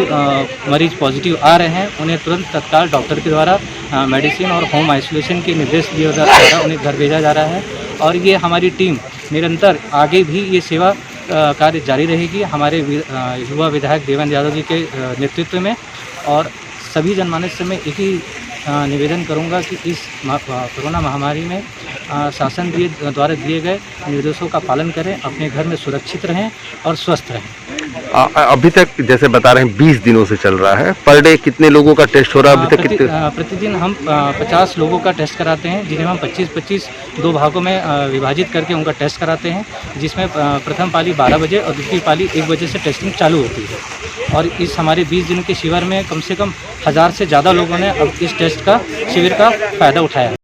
मरीज पॉजिटिव आ रहे हैं उन्हें तुरंत तत्काल डॉक्टर के द्वारा मेडिसिन और होम आइसोलेशन के निर्देश दिए जा रहा है, उन्हें घर भेजा जा रहा है और ये हमारी टीम निरंतर आगे भी ये सेवा कार्य जारी रहेगी हमारे युवा विधायक देवेंद्र यादव जी के नेतृत्व में। और सभी जनमानस से मैं एक ही निवेदन करूंगा कि इस कोरोना महामारी में शासन द्वारा दिए गए निर्देशों का पालन करें, अपने घर में सुरक्षित रहें और स्वस्थ रहें। अभी तक जैसे बता रहे हैं 20 दिनों से चल रहा है, पर डे कितने लोगों का टेस्ट हो रहा है अभी तक? प्रतिदिन हम 50 लोगों का टेस्ट कराते हैं, जिन्हें हम 25-25 दो भागों में विभाजित करके उनका टेस्ट कराते हैं, जिसमें प्रथम पाली 12 बजे और दूसरी पाली 1 बजे से टेस्टिंग चालू होती है। और इस हमारे 20 दिन के शिविर में कम से कम 1000 से ज़्यादा लोगों ने अब इस टेस्ट का शिविर का फायदा उठाया है।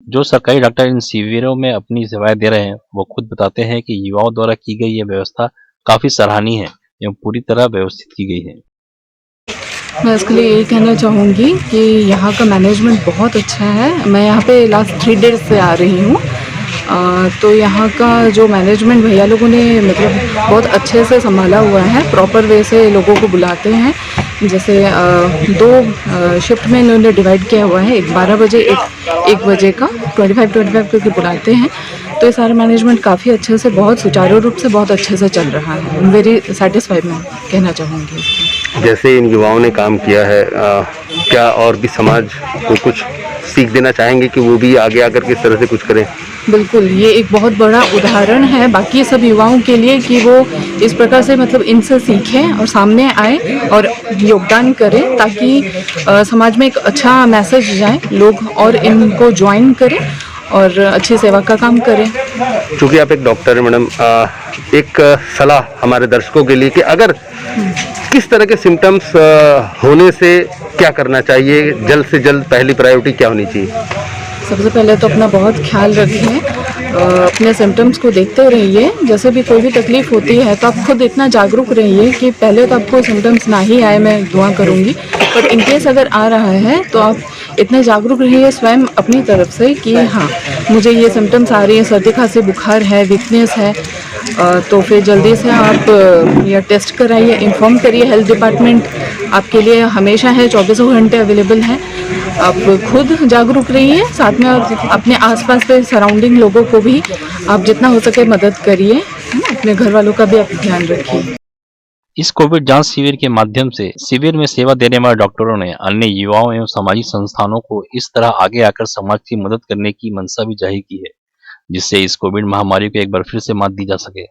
जो सरकारी डॉक्टर इन शिविरों में अपनी सेवाएं दे रहे हैं वो खुद बताते हैं कि युवाओं द्वारा की गई ये व्यवस्था काफी सराहनीय है एवं पूरी तरह व्यवस्थित की गई है। मैं इसके लिए यही कहना चाहूँगी कि यहाँ का मैनेजमेंट बहुत अच्छा है। मैं यहाँ पे लास्ट 3 डेज से आ रही हूँ, तो यहाँ का जो मैनेजमेंट भैया लोगों ने मतलब बहुत अच्छे से संभाला हुआ है, प्रॉपर वे से लोगों को बुलाते हैं। जैसे 2 शिफ्ट में इन्होंने डिवाइड किया हुआ है, एक 12 बजे एक 1 बजे का 25 करके बुलाते हैं। तो ये सारा मैनेजमेंट काफ़ी अच्छे से बहुत सुचारू रूप से बहुत अच्छे से चल रहा है। वेरी सेटिस्फाइड मैं कहना चाहूँगी। जैसे इन युवाओं ने काम किया है, क्या और भी समाज को कुछ सीख देना चाहेंगे कि वो भी आगे आकर के इस तरह से कुछ करें? बिल्कुल, ये एक बहुत बड़ा उदाहरण है बाकी सब युवाओं के लिए कि वो इस प्रकार से मतलब इनसे सीखें और सामने आए और योगदान करें, ताकि समाज में एक अच्छा मैसेज जाए, लोग और इनको ज्वाइन करें और अच्छी सेवा का काम करें। क्योंकि आप एक डॉक्टर हैं मैडम, एक सलाह हमारे दर्शकों के लिए कि अगर किस तरह के सिम्टम्स होने से क्या करना चाहिए, जल्द से जल्द पहली प्रायोरिटी क्या होनी चाहिए? सबसे पहले तो अपना बहुत ख्याल रखें, अपने सिम्टम्स को देखते रहिए। जैसे भी कोई भी तकलीफ होती है तो आप खुद इतना जागरूक रहिए कि पहले तो आपको सिम्टम्स ना ही आए, मैं दुआ करूँगी, बट इनकेस अगर आ रहा है तो आप इतने जागरूक रहिए स्वयं अपनी तरफ से कि हाँ मुझे ये सिम्टम्स आ रही है, सर्दी खांसी बुखार है, वीकनेस है, तो फिर जल्दी से आप या टेस्ट कराइए, इन्फॉर्म करिए। हेल्थ डिपार्टमेंट आपके लिए हमेशा है, 24 घंटे अवेलेबल है। आप खुद जागरूक रहिए, साथ में अपने आसपास के सराउंडिंग लोगों को भी आप जितना हो सके मदद करिए, अपने घर वालों का भी आप ध्यान रखिए। इस कोविड जांच शिविर के माध्यम से शिविर में सेवा देने वाले डॉक्टरों ने अन्य युवाओं एवं सामाजिक संस्थानों को इस तरह आगे आकर समाज की मदद करने की मंशा भी जाहिर की है, जिससे इस कोविड महामारी को एक बार फिर से मात दी जा सके।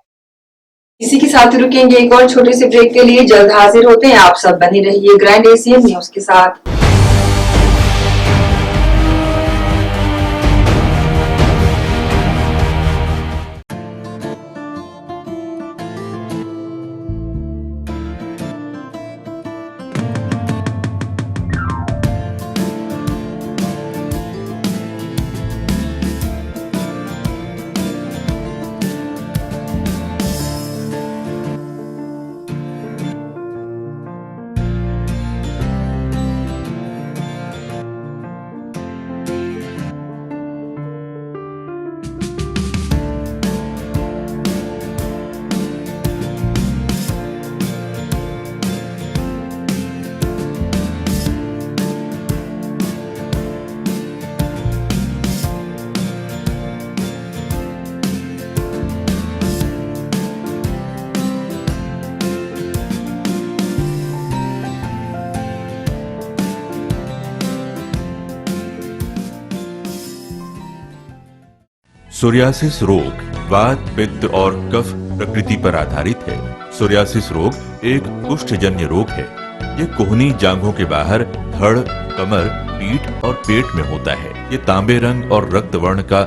इसी के साथ रुकेंगे एक और छोटे से ब्रेक के लिए, जल्द हाजिर होते हैं। आप सब बने रहिए ग्रैंड एशियन न्यूज के साथ। सोरियासिस रोग वात, पित्त और कफ प्रकृति पर आधारित है। सोरियासिस रोग एक कुष्ठजन्य रोग है। ये कोहनी जांघों के बाहर धड़, कमर, पीठ और पेट में होता है। ये तांबे रंग और रक्त वर्ण का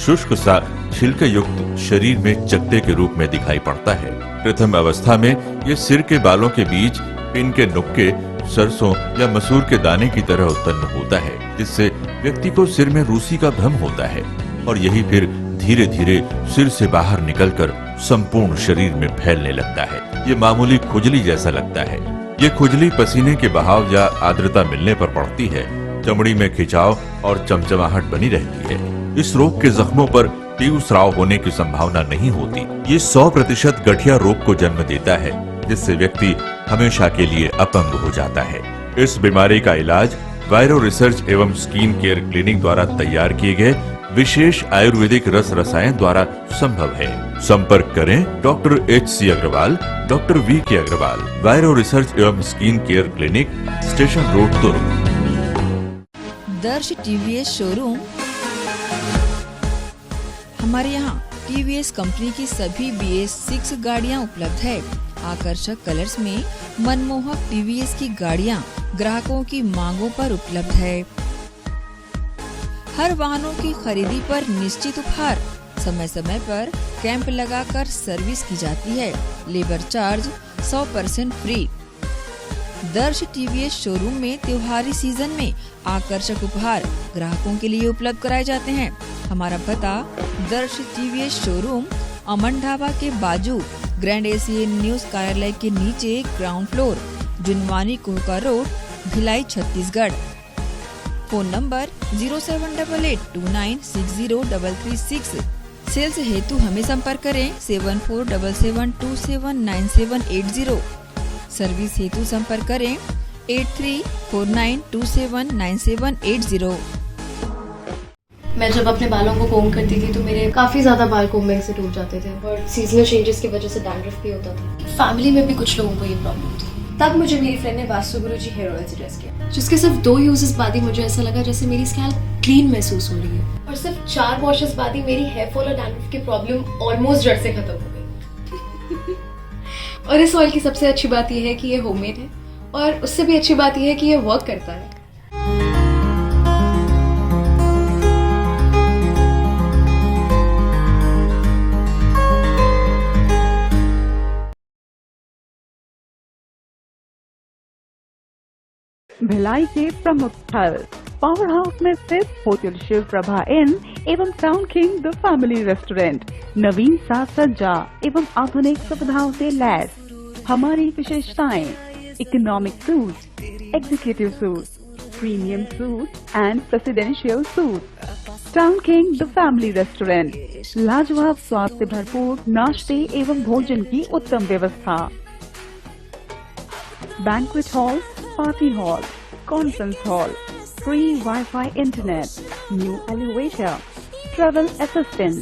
शुष्क सा छिलके युक्त शरीर में चकत्ते के रूप में दिखाई पड़ता है। प्रथम अवस्था में ये सिर के बालों के बीच पिन के नुक्के सरसों या मसूर के दाने की तरह उत्पन्न होता है, जिससे व्यक्ति को सिर में रूसी का भ्रम होता है और यही फिर धीरे धीरे सिर से बाहर निकलकर संपूर्ण शरीर में फैलने लगता है। ये मामूली खुजली जैसा लगता है। ये खुजली पसीने के बहाव या आर्द्रता मिलने पर पड़ती है। चमड़ी में खिंचाव और चमचमाहट बनी रहती है। इस रोग के जख्मों पर तीव्र स्राव होने की संभावना नहीं होती। ये 100% गठिया रोग को जन्म देता है, जिससे व्यक्ति हमेशा के लिए अपंग हो जाता है। इस बीमारी का इलाज वायरो रिसर्च एवं स्किन केयर क्लिनिक द्वारा तैयार किए गए विशेष आयुर्वेदिक रस रसायन द्वारा संभव है। संपर्क करें doctor HC Agarwal, doctor VK Agarwal, वायरो रिसर्च एवं skin care clinic, station road, Durg. Darsh TVS showroom. हमारे यहाँ TVS कंपनी की सभी BS6 गाड़ियाँ उपलब्ध है। आकर्षक कलर्स में मनमोहक TVS की गाड़ियाँ ग्राहकों की मांगों पर उपलब्ध है। हर वाहनों की खरीदी पर निश्चित उपहार। समय समय पर कैंप लगाकर सर्विस की जाती है। Labour charge 100% free. दर्श TVS शोरूम में त्योहारी सीजन में आकर्षक उपहार ग्राहकों के लिए उपलब्ध कराए जाते हैं। हमारा पता दर्श TVS शोरूम अमन ढाबा के बाजू ग्रैंड एशियन न्यूज कार्यालय के नीचे ground floor, Junwani Kohka road, Bhilai, Chhattisgarh. Phone number 07882960336। Sales हेतु हमें संपर्क करें 7477279780। सर्विस हेतु संपर्क करें 8349279780। मैं जब अपने बालों को कोम करती थी तो मेरे काफ़ी ज़्यादा बाल कोम्बिंग से टूट जाते थे और सीजनल चेंजेस की वजह से डैंड्रफ भी होता था। फैमिली में भी कुछ लोगों को ये प्रॉब्लम थी। तब मुझे मेरी फ्रेंड ने वास्तु गुरुजी हेयर ऑयल सजेस्ट किया, जिसके सिर्फ 2 यूजेस बाद ही मुझे ऐसा लगा जैसे मेरी स्कैल्प क्लीन महसूस हो रही है और सिर्फ 4 वॉशेस बाद ही मेरी हेयर फॉल और डैंड्रफ की प्रॉब्लम ऑलमोस्ट जड़ से खत्म हो गई। और इस ऑयल की सबसे अच्छी बात यह है कि ये होममेड है और उससे भी अच्छी बात यह है कि ये वर्क करता है। भिलाई के प्रमुख स्थल पावर हाउस में स्थित होटल शिव प्रभा इन एवं Town king the family restaurant नवीन साज सज्जा एवं आधुनिक सुविधाओं से लैस। हमारी विशेषताएं economic suite, executive suite, premium suite and presidential suite. Town king the family restaurant लाजवाब स्वाद से भरपूर नाश्ते एवं भोजन की उत्तम व्यवस्था। Banquet hall, party hall, conference hall, free Wi-Fi internet, new elevator, travel assistance,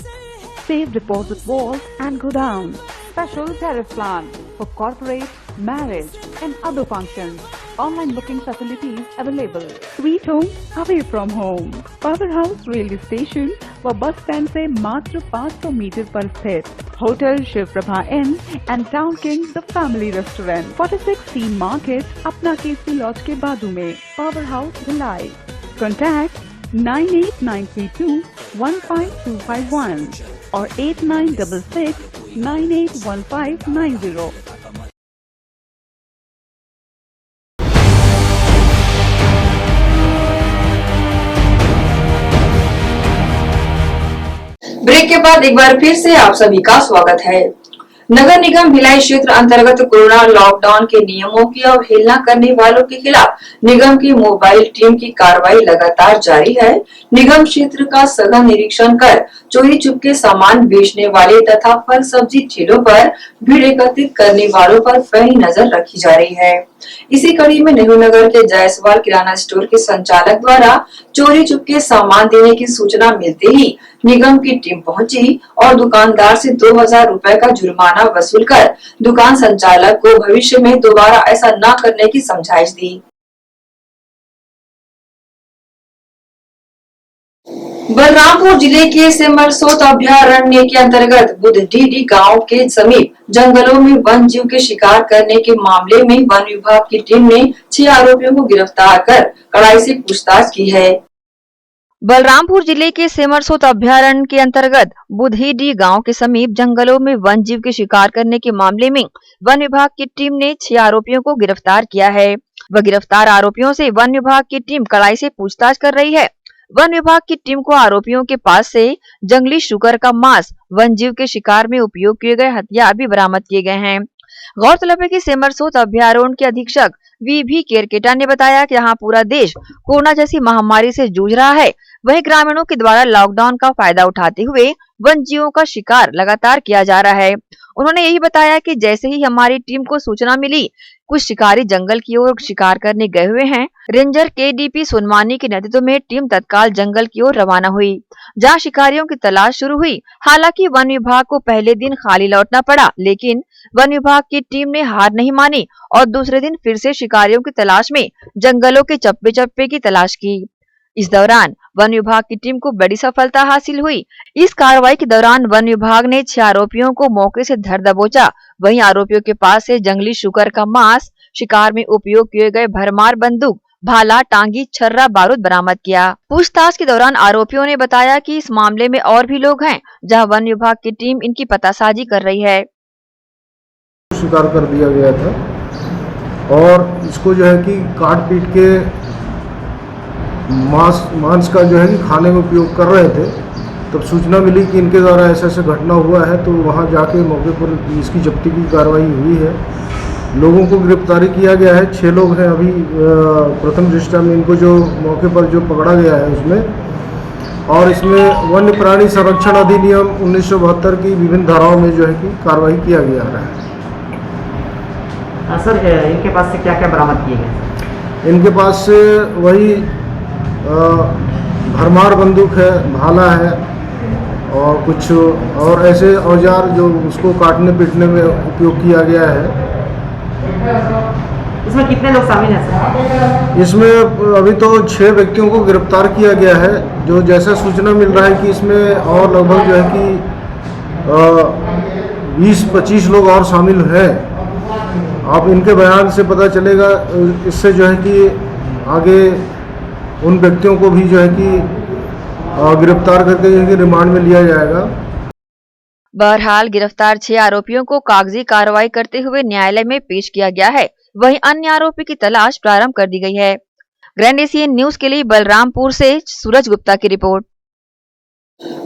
safe deposit vault and godown, special tariff plan for corporate, marriage and other functions. Online booking facilities available. Sweet home away from home. Power House railway station व bus stand से मात्र 500 metre पर स्थित hotel Shiv Prabha inn and town king the family restaurant 46 C market अपना KC laws के बाजू में। Power house Bhilai. Contact 9893215251 और 8966981590। ब्रेक के बाद एक बार फिर से आप सभी का स्वागत है। नगर निगम भिलाई क्षेत्र अंतर्गत कोरोना लॉकडाउन के नियमों की अवहेलना करने वालों के खिलाफ निगम की मोबाइल टीम की कार्रवाई लगातार जारी है। निगम क्षेत्र का सघन निरीक्षण कर चोरी चुपके सामान बेचने वाले तथा फल सब्जी ठेलों पर भीड़ एकत्रित करने वालों पर पैनी नजर रखी जा रही है। इसी कड़ी में नेहरू नगर के जायसवाल किराना स्टोर के संचालक द्वारा चोरी चुपके सामान देने की सूचना मिलते ही निगम की टीम पहुंची और दुकानदार से 2000 रुपए का जुर्माना वसूल कर दुकान संचालक को भविष्य में दोबारा ऐसा न करने की समझाइश दी। बलरामपुर जिले के सिमरसोत अभयारण्य के अंतर्गत बुधडीडी गांव के समीप जंगलों में वन जीव के शिकार करने के मामले में वन विभाग की टीम ने 6 आरोपियों को गिरफ्तार कर कड़ाई से पूछताछ की है। बलरामपुर जिले के सिमरसोत अभयारण्य के अंतर्गत बुधडीडी गांव के समीप जंगलों में वन जीव के शिकार करने के मामले में वन विभाग की टीम ने 6 आरोपियों को गिरफ्तार किया है। वह गिरफ्तार आरोपियों से वन विभाग की टीम कड़ाई से पूछताछ कर रही है। वन विभाग की टीम को आरोपियों के पास से जंगली शुकर का मांस, वन जीव के शिकार में उपयोग किए गए हथियार भी बरामद किए गए हैं। गौरतलब है कि सिमरसोत अभयारण्य के अधीक्षक वी केरकेटा ने बताया कि यहाँ पूरा देश कोरोना जैसी महामारी से जूझ रहा है, वहीं ग्रामीणों के द्वारा लॉकडाउन का फायदा उठाते हुए वन जीवों का शिकार लगातार किया जा रहा है। उन्होंने यही बताया कि जैसे ही हमारी टीम को सूचना मिली, कुछ शिकारी जंगल की ओर शिकार करने गए हुए हैं। रेंजर KDP सोनवानी के नेतृत्व में टीम तत्काल जंगल की ओर रवाना हुई, जहां शिकारियों की तलाश शुरू हुई। हालांकि वन विभाग को पहले दिन खाली लौटना पड़ा, लेकिन वन विभाग की टीम ने हार नहीं मानी और दूसरे दिन फिर से शिकारियों की तलाश में जंगलों के चप्पे चप्पे की तलाश की। इस दौरान वन विभाग की टीम को बड़ी सफलता हासिल हुई। इस कार्रवाई के दौरान वन विभाग ने 6 आरोपियों को मौके से धर दबोचा। वहीं आरोपियों के पास से जंगली शुकर का मांस, शिकार में उपयोग किए गए भरमार बंदूक, भाला, टांगी, छर्रा, बारूद बरामद किया। पूछताछ के दौरान आरोपियों ने बताया कि इस मामले में और भी लोग हैं, जहां वन विभाग की टीम इनकी पतासाजी कर रही है। शिकार कर दिया गया था और इसको जो है कि काट पीट के मांस का जो है कि खाने में उपयोग कर रहे थे। तब सूचना मिली कि इनके द्वारा ऐसा ऐसा घटना हुआ है, तो वहां जाके मौके पर इसकी जब्ती की कार्रवाई हुई है। लोगों को गिरफ्तारी किया गया है। 6 लोग हैं अभी प्रथम दृष्टया में इनको जो मौके पर जो पकड़ा गया है उसमें, और इसमें वन्य प्राणी संरक्षण अधिनियम 1972 की विभिन्न धाराओं में जो है कि कार्रवाई किया गया है। सर, इनके पास से क्या क्या बरामद किए गए? इनके पास से वही भरमार बंदूक है, भाला है और कुछ और ऐसे औजार जो उसको काटने पीटने में उपयोग किया गया है। इसमें कितने लोग शामिल हैं सर? इसमें अभी तो 6 व्यक्तियों को गिरफ्तार किया गया है। जो जैसा सूचना मिल रहा है कि इसमें और लगभग जो है कि 20-25 लोग और शामिल हैं। आप इनके बयान से पता चलेगा, इससे जो है कि आगे उन व्यक्तियों को भी जो है कि गिरफ्तार करके जो है कि रिमांड में लिया जाएगा। बहरहाल गिरफ्तार 6 आरोपियों को कागजी कार्रवाई करते हुए न्यायालय में पेश किया गया है। वहीं अन्य आरोपी की तलाश प्रारंभ कर दी गई है। ग्रैंड एशियन न्यूज के लिए बलरामपुर से सूरज गुप्ता की रिपोर्ट।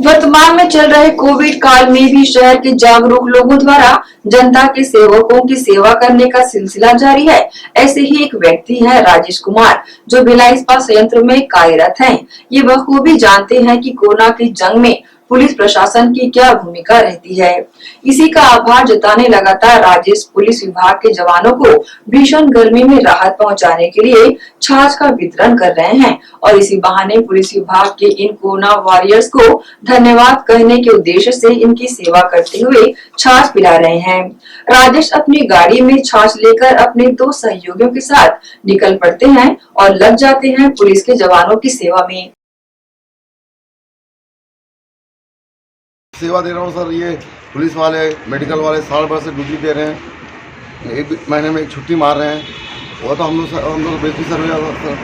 वर्तमान में चल रहे कोविड काल में भी शहर के जागरूक लोगों द्वारा जनता के सेवकों की सेवा करने का सिलसिला जारी है। ऐसे ही एक व्यक्ति है राजेश कुमार, जो भिलाई इस्पात संयंत्र में कार्यरत हैं। ये बखूबी जानते हैं कि कोरोना की जंग में पुलिस प्रशासन की क्या भूमिका रहती है। इसी का आभार जताने लगातार राजेश पुलिस विभाग के जवानों को भीषण गर्मी में राहत पहुंचाने के लिए छाछ का वितरण कर रहे हैं और इसी बहाने पुलिस विभाग के इन कोरोना वॉरियर्स को धन्यवाद कहने के उद्देश्य से इनकी सेवा करते हुए छाछ पिला रहे हैं। राजेश अपनी गाड़ी में छाछ लेकर अपने 2 सहयोगियों के साथ निकल पड़ते हैं और लग जाते हैं पुलिस के जवानों की सेवा में। सेवा दे रहा हूँ सर। ये पुलिस वाले, मेडिकल वाले साल भर से ड्यूटी दे रहे हैं। 1 महीने में एक छुट्टी मार रहे हैं। वो तो हम लोग बेसिक सर्वे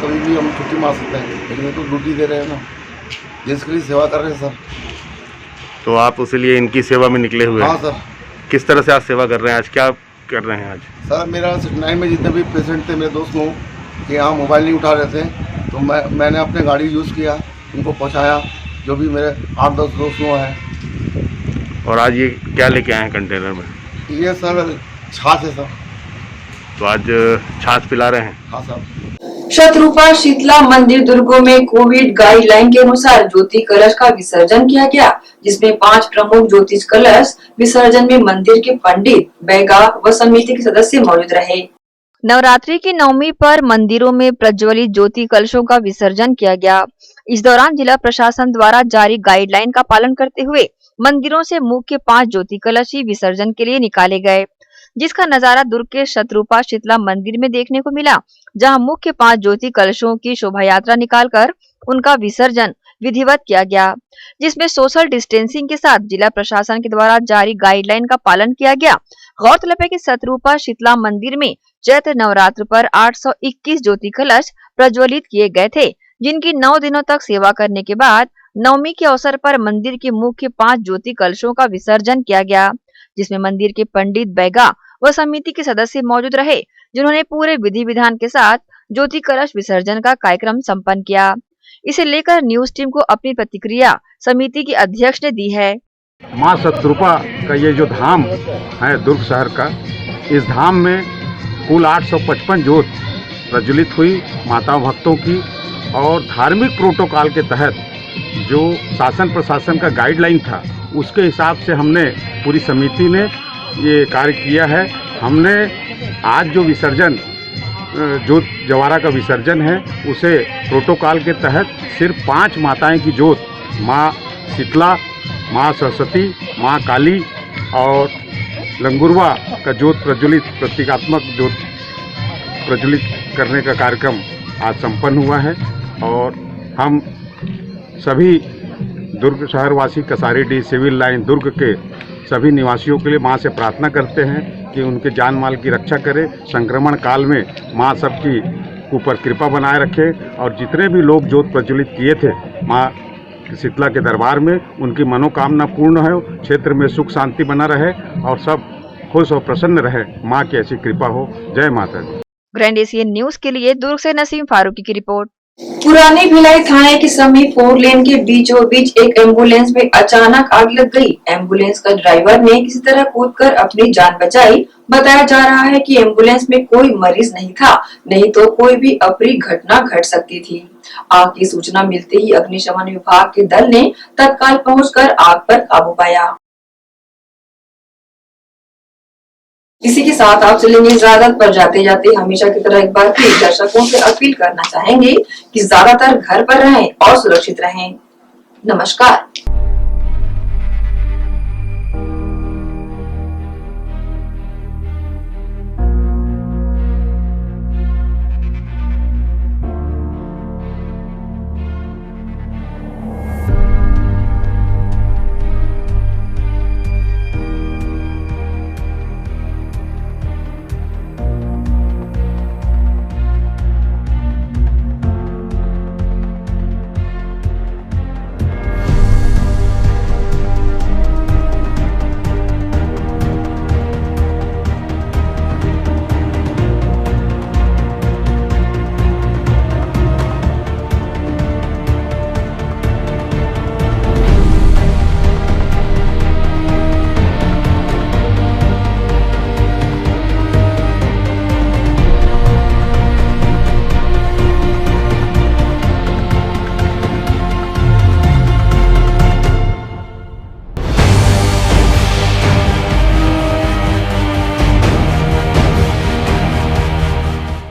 कभी भी हम छुट्टी मार सकते हैं, लेकिन ये तो ड्यूटी दे रहे हैं ना, जिसके लिए सेवा कर रहे हैं सर। तो आप उसी लिए इनकी सेवा में निकले हुए हैं? हाँ सर। किस तरह से आज सेवा कर रहे हैं? आज क्या कर रहे हैं आज? सर, मेरा 9 में जितने भी पेशेंट थे, मेरे दोस्त लोग कि यहाँ मोबाइल नहीं उठा रहे थे, तो मैंने अपने गाड़ी यूज़ किया, उनको पहुँचाया, जो भी मेरे 8-10 दोस्त लोग हैं। और आज ये क्या लेके आए हैं कंटेनर में? ये सर छाछ है सर। तो आज छाछ पिला रहे हैं? हाँ सर। शत्रुपा शीतला मंदिर दुर्गों में कोविड गाइडलाइन के अनुसार ज्योति कलश का विसर्जन किया गया, जिसमें 5 प्रमुख ज्योतिष कलश विसर्जन में मंदिर के पंडित, बैगा व समिति के सदस्य मौजूद रहे। नवरात्रि की नवमी पर मंदिरों में प्रज्वलित ज्योति कलशों का विसर्जन किया गया। इस दौरान जिला प्रशासन द्वारा जारी गाइडलाइन का पालन करते हुए मंदिरों से मुख्य 5 ज्योति कलश ही विसर्जन के लिए निकाले गए, जिसका नजारा दुर्ग के शत्रुपा शीतला मंदिर में देखने को मिला, जहां मुख्य 5 ज्योति कलशों की शोभा यात्रा निकालकर उनका विसर्जन विधिवत किया गया, जिसमें सोशल डिस्टेंसिंग के साथ जिला प्रशासन के द्वारा जारी गाइडलाइन का पालन किया गया। गौरतलब है कि शतरूपा शीतला मंदिर में चैत्र नवरात्र पर 821 ज्योति कलश प्रज्वलित किए गए थे, जिनकी 9 दिनों तक सेवा करने के बाद नवमी के अवसर पर मंदिर के मुख्य 5 ज्योति कलशों का विसर्जन किया गया, जिसमें मंदिर के पंडित बैगा व समिति के सदस्य मौजूद रहे, जिन्होंने पूरे विधि विधान के साथ ज्योति कलश विसर्जन का कार्यक्रम संपन्न किया। इसे लेकर न्यूज टीम को अपनी प्रतिक्रिया समिति के अध्यक्ष ने दी है। माँ शतरूपा का ये जो धाम है दुर्ग शहर का, इस धाम में कुल 855 ज्योत प्रज्वलित हुई माता भक्तों की, और धार्मिक प्रोटोकॉल के तहत जो शासन प्रशासन का गाइडलाइन था उसके हिसाब से हमने पूरी समिति ने ये कार्य किया है। हमने आज जो विसर्जन जो जवारा का विसर्जन है उसे प्रोटोकॉल के तहत सिर्फ 5 माताएं की जोत, माँ शीतला, माँ सरस्वती, माँ काली और लंगुरवा का जोत प्रज्वलित, प्रतीकात्मक जोत प्रज्वलित करने का कार्यक्रम आज संपन्न हुआ है। और हम सभी दुर्ग शहरवासी, कसारीडीह, सिविल लाइन दुर्ग के सभी निवासियों के लिए माँ से प्रार्थना करते हैं कि उनके जान माल की रक्षा करे। संक्रमण काल में माँ सबकी ऊपर कृपा बनाए रखे, और जितने भी लोग जोत प्रज्वलित किए थे माँ शीतला के दरबार में, उनकी मनोकामना पूर्ण हो, क्षेत्र में सुख शांति बना रहे और सब खुश और प्रसन्न रहे। माँ की ऐसी कृपा हो। जय माता दी। ग्रैंड एशियन न्यूज के लिए दुर्ग से नसीम फारूकी की रिपोर्ट। पुरानी भिलाई थाने के समीप 4 लेन के बीचों बीच एक एम्बुलेंस में अचानक आग लग गई। एम्बुलेंस का ड्राइवर ने किसी तरह कूदकर अपनी जान बचाई। बताया जा रहा है कि एम्बुलेंस में कोई मरीज नहीं था, नहीं तो कोई भी अप्रिय घटना घट सकती थी। आग की सूचना मिलते ही अग्निशमन विभाग के दल ने तत्काल पहुंचकर आग पर काबू पाया। इसी के साथ आप चलेंगे इजाजत पर। जाते जाते हमेशा की तरह एक बार फिर दर्शकों से अपील करना चाहेंगे कि ज्यादातर घर पर रहें और सुरक्षित रहें। नमस्कार।